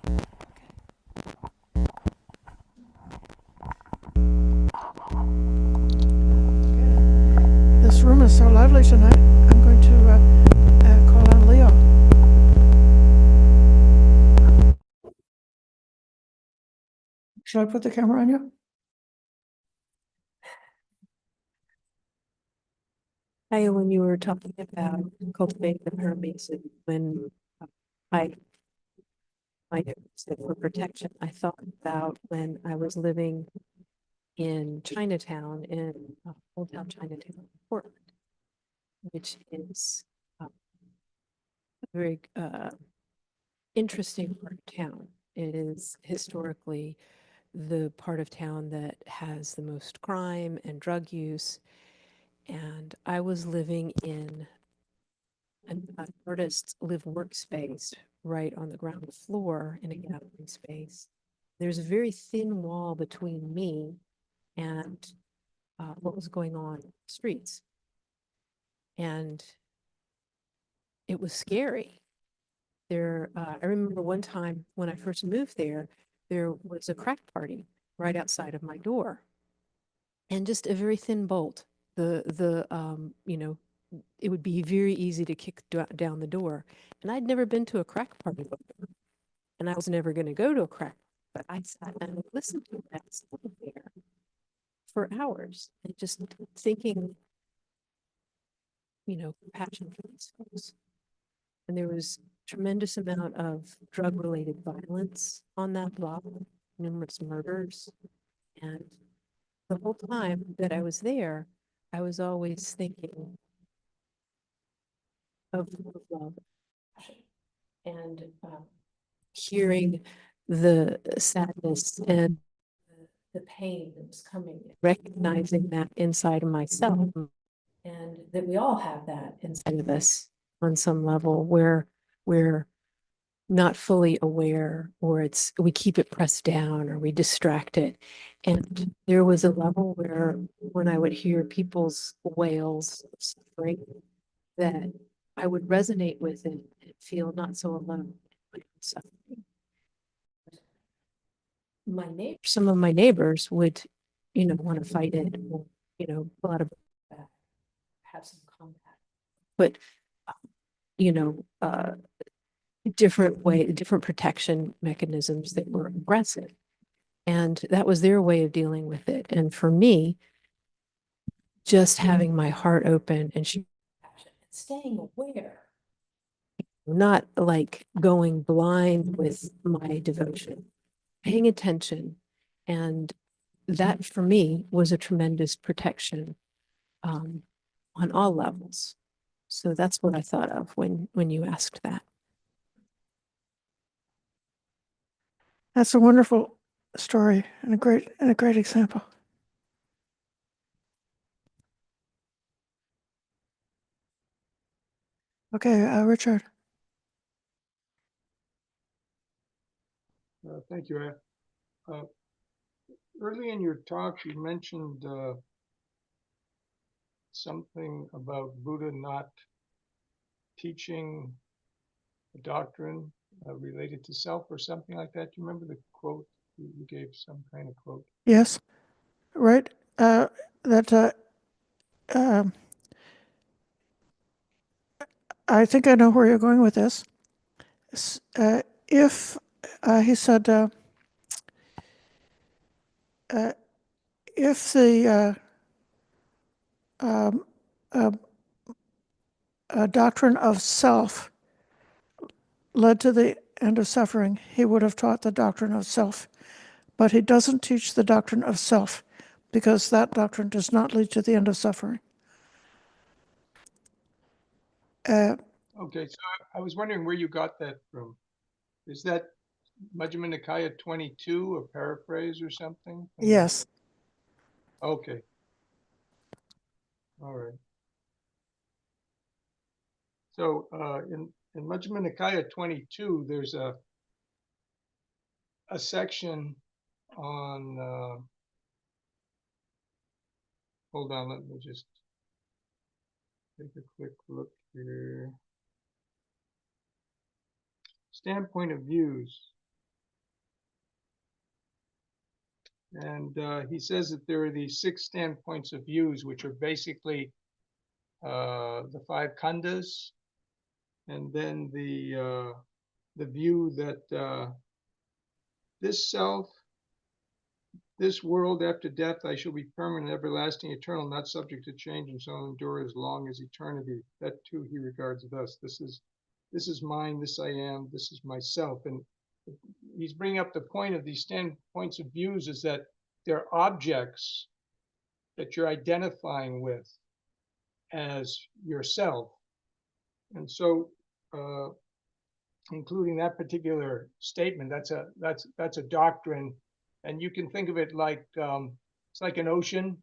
[SPEAKER 1] contemplation, I'm going to call on Leo. Should I put the camera on you?
[SPEAKER 4] When you were talking about cultivating the Pāramīs, and when I said for protection, I thought about when I was living in Chinatown, in Old Town Chinatown, Portland, which is a very interesting part of town. It is historically the part of town that has the most crime and drug use. And I was living in an artist's live workspace right on the ground floor in a gathering space. There's a very thin wall between me and what was going on in the streets. And it was scary. I remember one time when I first moved there was a crack party right outside of my door, and just a very thin bolt. It would be very easy to kick down the door. And I'd never been to a crack party before, and I was never going to go to a crack, but I sat and listened to that song there for hours, and just thinking, compassion for these folks. And there was tremendous amount of drug-related violence on that block, numerous murders. And the whole time that I was there, I was always thinking of love and hearing the sadness and the pain that was coming, recognizing that inside of myself, and that we all have that inside of us on some level where we're not fully aware, or we keep it pressed down, or we distract it. And there was a level where when I would hear people's wails of suffering, that I would resonate with it and feel not so alone in my own suffering. Some of my neighbors would, want to fight it, or, pull out have some combat. But, different protection mechanisms that were aggressive. And that was their way of dealing with it. And for me, just having my heart open and staying aware, not like going blind with my devotion, paying attention. And that for me was a tremendous protection on all levels. So that's what I thought of when you asked that.
[SPEAKER 1] That's a wonderful story and a great example. Okay, Richard.
[SPEAKER 5] Thank you. Early in your talk, you mentioned something about Buddha not teaching a doctrine related to self or something like that. Do you remember the quote? You gave some kind of quote.
[SPEAKER 1] Yes, right. I think I know where you're going with this. If he said, if the doctrine of self led to the end of suffering, he would have taught the doctrine of self. But he doesn't teach the doctrine of self, because that doctrine does not lead to the end of suffering.
[SPEAKER 5] Okay, so I was wondering where you got that from. Is that Majjhima Nikaya 22, a paraphrase or something?
[SPEAKER 1] Yes.
[SPEAKER 5] Okay. All right. So in Majjhima Nikaya 22, there's a section on, hold on, let me just take a quick look here. Standpoint of views. And he says that there are these 6 standpoints of views, which are basically the five khandhas, and then the view that this self, this world after death, I shall be permanent, everlasting, eternal, not subject to change, and shall endure as long as eternity. That too he regards thus. This is mine, this I am, this is myself. And he's bringing up the point of these standpoints of views is that they're objects that you're identifying with as yourself. And so including that particular statement, that's a doctrine. And you can think of it like it's like an ocean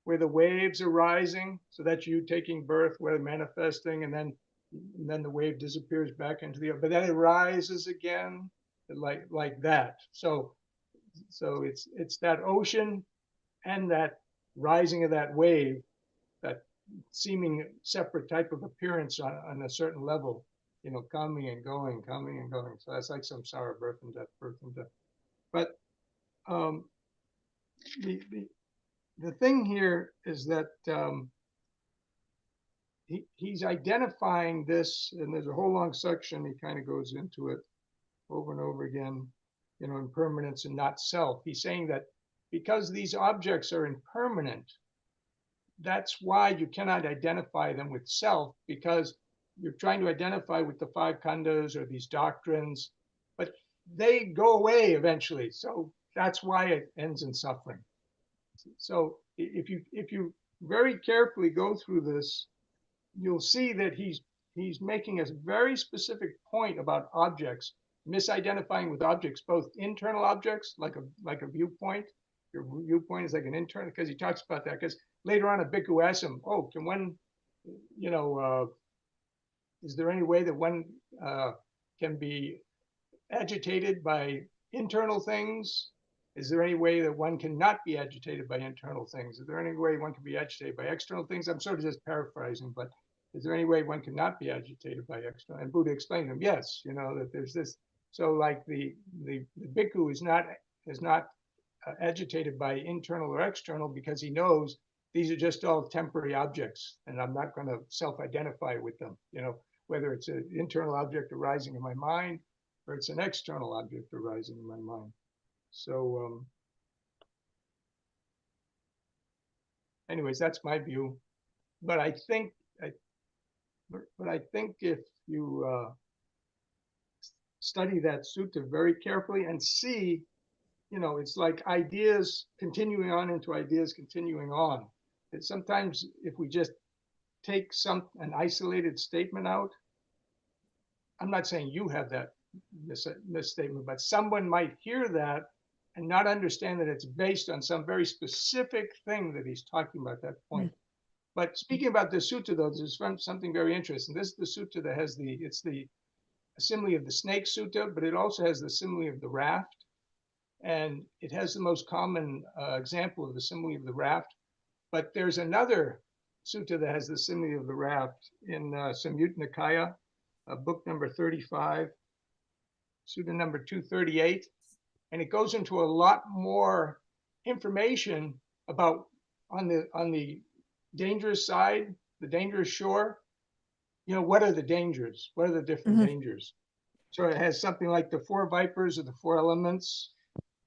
[SPEAKER 5] where the waves are rising. So that's you taking birth, where manifesting, and then the wave disappears back into the, but then it rises again, like that. So it's that ocean and that rising of that wave, that seeming separate type of appearance on a certain level, coming and going, coming and going. So that's like samsara, birth and death, birth and death. But the thing here is that he's identifying this, and there's a whole long section, he kind of goes into it over and over again, impermanence and not self. He's saying that because these objects are impermanent, that's why you cannot identify them with self, because you're trying to identify with the five khandhas or these doctrines, but they go away eventually. So that's why it ends in suffering. So if you very carefully go through this, you'll see that he's making a very specific point about objects, misidentifying with objects, both internal objects, like a viewpoint. Your viewpoint is like an internal, because he talks about that. Because later on, a bhikkhu asks him, "Oh, can one, is there any way that one can be agitated by internal things? Is there any way that one cannot be agitated by internal things? Is there any way one can be agitated by external things?" I'm sort of just paraphrasing, but is there any way one cannot be agitated by external? And Buddha explained to him, yes, that there's this. So like the bhikkhu is not agitated by internal or external, because he knows these are just all temporary objects, and I'm not going to self-identify with them. Whether it's an internal object arising in my mind or it's an external object arising in my mind. So, anyways, that's my view. But I think if you study that sutta very carefully and see, it's like ideas continuing on into ideas continuing on. And sometimes if we just take an isolated statement out, I'm not saying you have that misstatement, but someone might hear that and not understand that it's based on some very specific thing that he's talking about at that point. But speaking about the sutta, though, there's something very interesting. This is the sutta that has it's the simile of the snake sutta, but it also has the simile of the raft. And it has the most common example of the simile of the raft. But there's another sutta that has the simile of the raft in Samyutta Nikaya, book number 35, sutta number 238. And it goes into a lot more information about on the dangerous side, the dangerous shore. What are the dangers? What are the different dangers? So it has something like the 4 vipers of the 4 elements,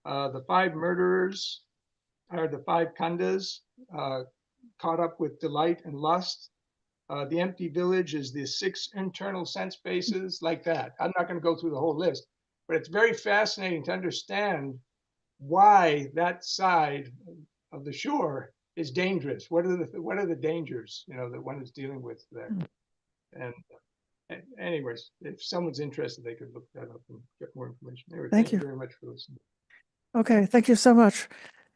[SPEAKER 5] the 5 murderers, or the 5 khandhas, caught up with delight and lust. The empty village is the 6 internal sense bases, like that. I'm not going to go through the whole list, but it's very fascinating to understand why that side of the shore is dangerous. What are the dangers, that one is dealing with there? And anyways, if someone's interested, they could look that up and get more information. Anyway, thank you very much for listening.
[SPEAKER 1] Okay, thank you so much.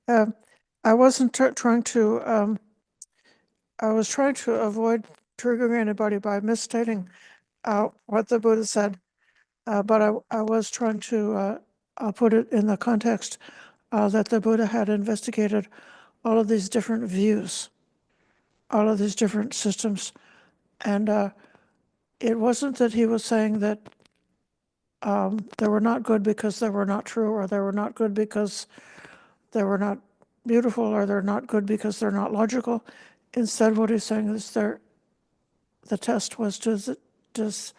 [SPEAKER 1] I wasn't trying to, I was trying to avoid triggering anybody by misstating what the Buddha said, but I was trying to put it in the context that the Buddha had investigated all of these different views, all of these different systems. And it wasn't that he was saying that they were not good because they were not true, or they were not good because they were not beautiful, or they're not good because they're not logical. Instead, what he's saying is the test was, does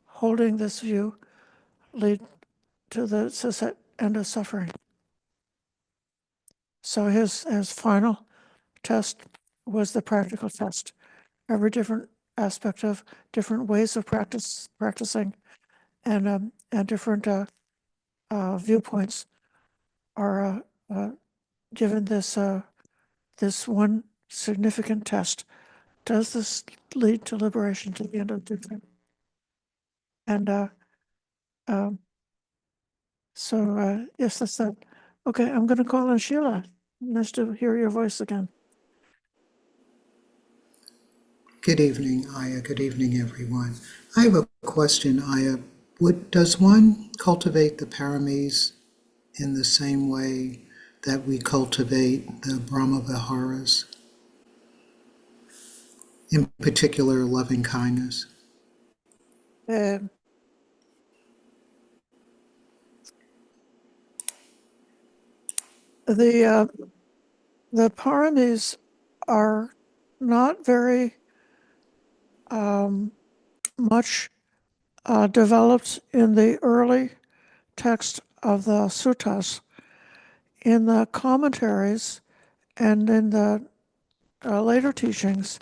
[SPEAKER 1] holding this view lead to the end of suffering? So his final test was the practical test. Every different aspect of different ways of practicing and different viewpoints are given this one significant test. Does this lead to liberation, to the end of dukkha? And yes, that's that. Okay, I'm going to call on Sheila. Nice to hear your voice again.
[SPEAKER 6] Good evening, Ayya. Good evening, everyone. I have a question, Ayya. Does one cultivate the Pāramīs in the same way that we cultivate the Brahma Viharas, in particular loving kindness?
[SPEAKER 1] Uh, the Pāramīs are not very much developed in the early text of the suttas. In the commentaries and in the later teachings,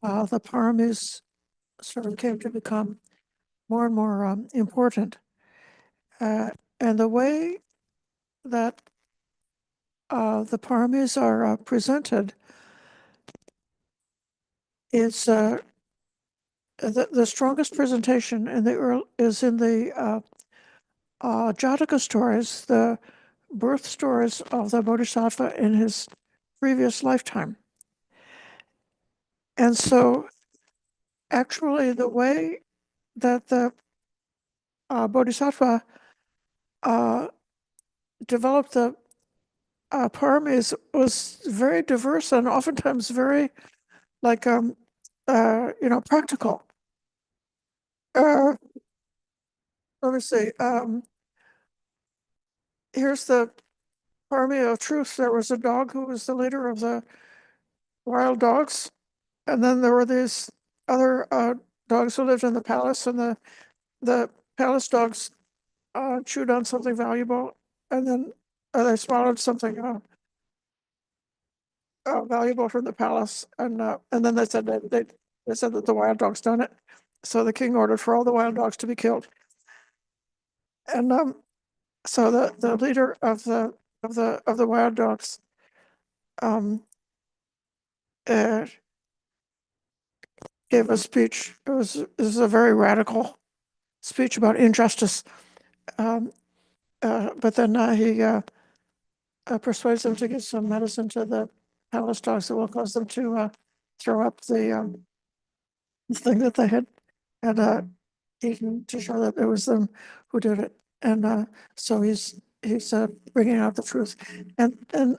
[SPEAKER 1] the Pāramīs sort of came to become more and more important. And the way that the Pāramīs are presented is the strongest presentation is in the Jataka stories, the birth stories of the Bodhisattva in his previous lifetime. And so actually the way that the Bodhisattva developed the Pāramīs was very diverse and oftentimes very practical. Let me see. Here's the Pāramī of truth. There was a dog who was the leader of the wild dogs, and then there were these other dogs who lived in the palace, and the palace dogs chewed on something valuable, and then they swallowed something valuable from the palace, and then they said that the wild dogs done it. So the king ordered for all the wild dogs to be killed, and so the leader of the wild dogs gave a speech. It was a very radical speech about injustice. But then he persuades them to give some medicine to the palace dogs that will cause them to throw up the thing that they had eaten, to show that it was them who did it. And so he's bringing out the truth. And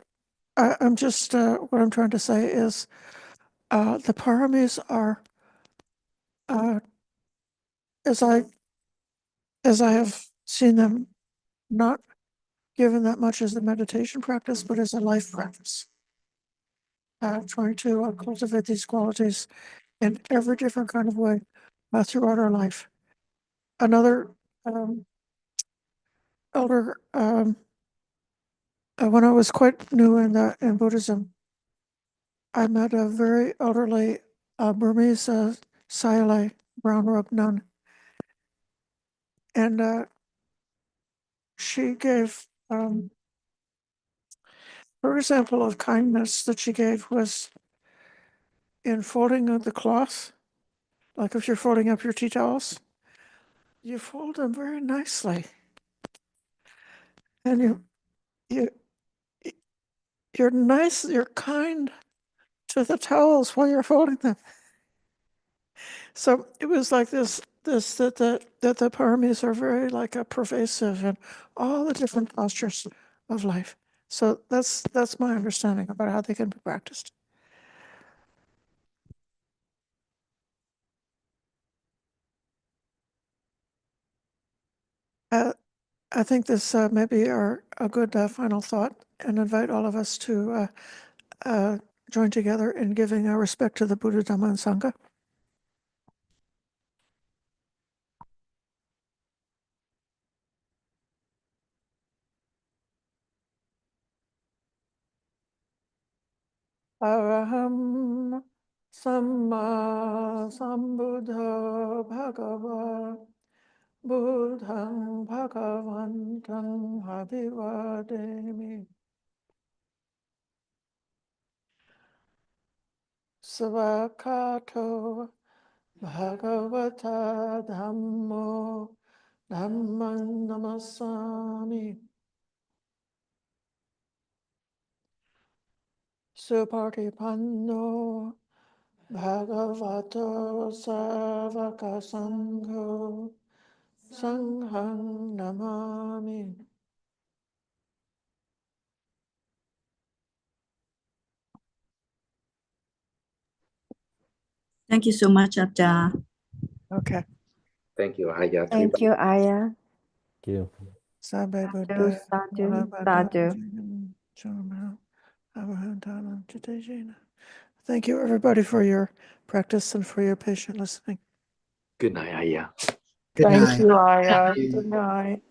[SPEAKER 1] I'm just what I'm trying to say is the Pāramīs are as I have seen them, not given that much as a meditation practice, but as a life practice. Trying to cultivate these qualities in every different kind of way throughout our life. Another elder, when I was quite new in Buddhism, I met a very elderly Burmese Sayalay brown robe nun, and she gave her example of kindness that she gave was in folding of the cloth. Like if you're folding up your tea towels, you fold them very nicely, and you're nice, you're kind to the towels while you're folding them. So it was like this that the Pāramīs are very pervasive in all the different postures of life. So that's my understanding about how they can be practiced. I think this may be a good final thought, and invite all of us to join together in giving our respect to the Buddha, Dhamma, and Sangha. Araham Samma Sambuddha Bhagava Buddhang Bhagavantam Abhivademi. Svakato Bhagavata Dhammo Dhamman Namasami. Supartipanno Bhagavato Savaka Sangho Sanghang Namami.
[SPEAKER 2] Thank you so much, Acha.
[SPEAKER 1] Okay.
[SPEAKER 7] Thank you, Ayya.
[SPEAKER 8] Thank you, Ayya.
[SPEAKER 9] Thank you.
[SPEAKER 1] Sabe
[SPEAKER 8] Sadhu,
[SPEAKER 1] Buddha.
[SPEAKER 8] sadhu, sadhu.
[SPEAKER 1] Thank you, everybody, for your practice and for your patient listening.
[SPEAKER 7] Good night, Ayya.
[SPEAKER 6] Good
[SPEAKER 1] Thank
[SPEAKER 6] night.
[SPEAKER 1] you, Ayya.
[SPEAKER 6] Thank you.
[SPEAKER 1] Good night.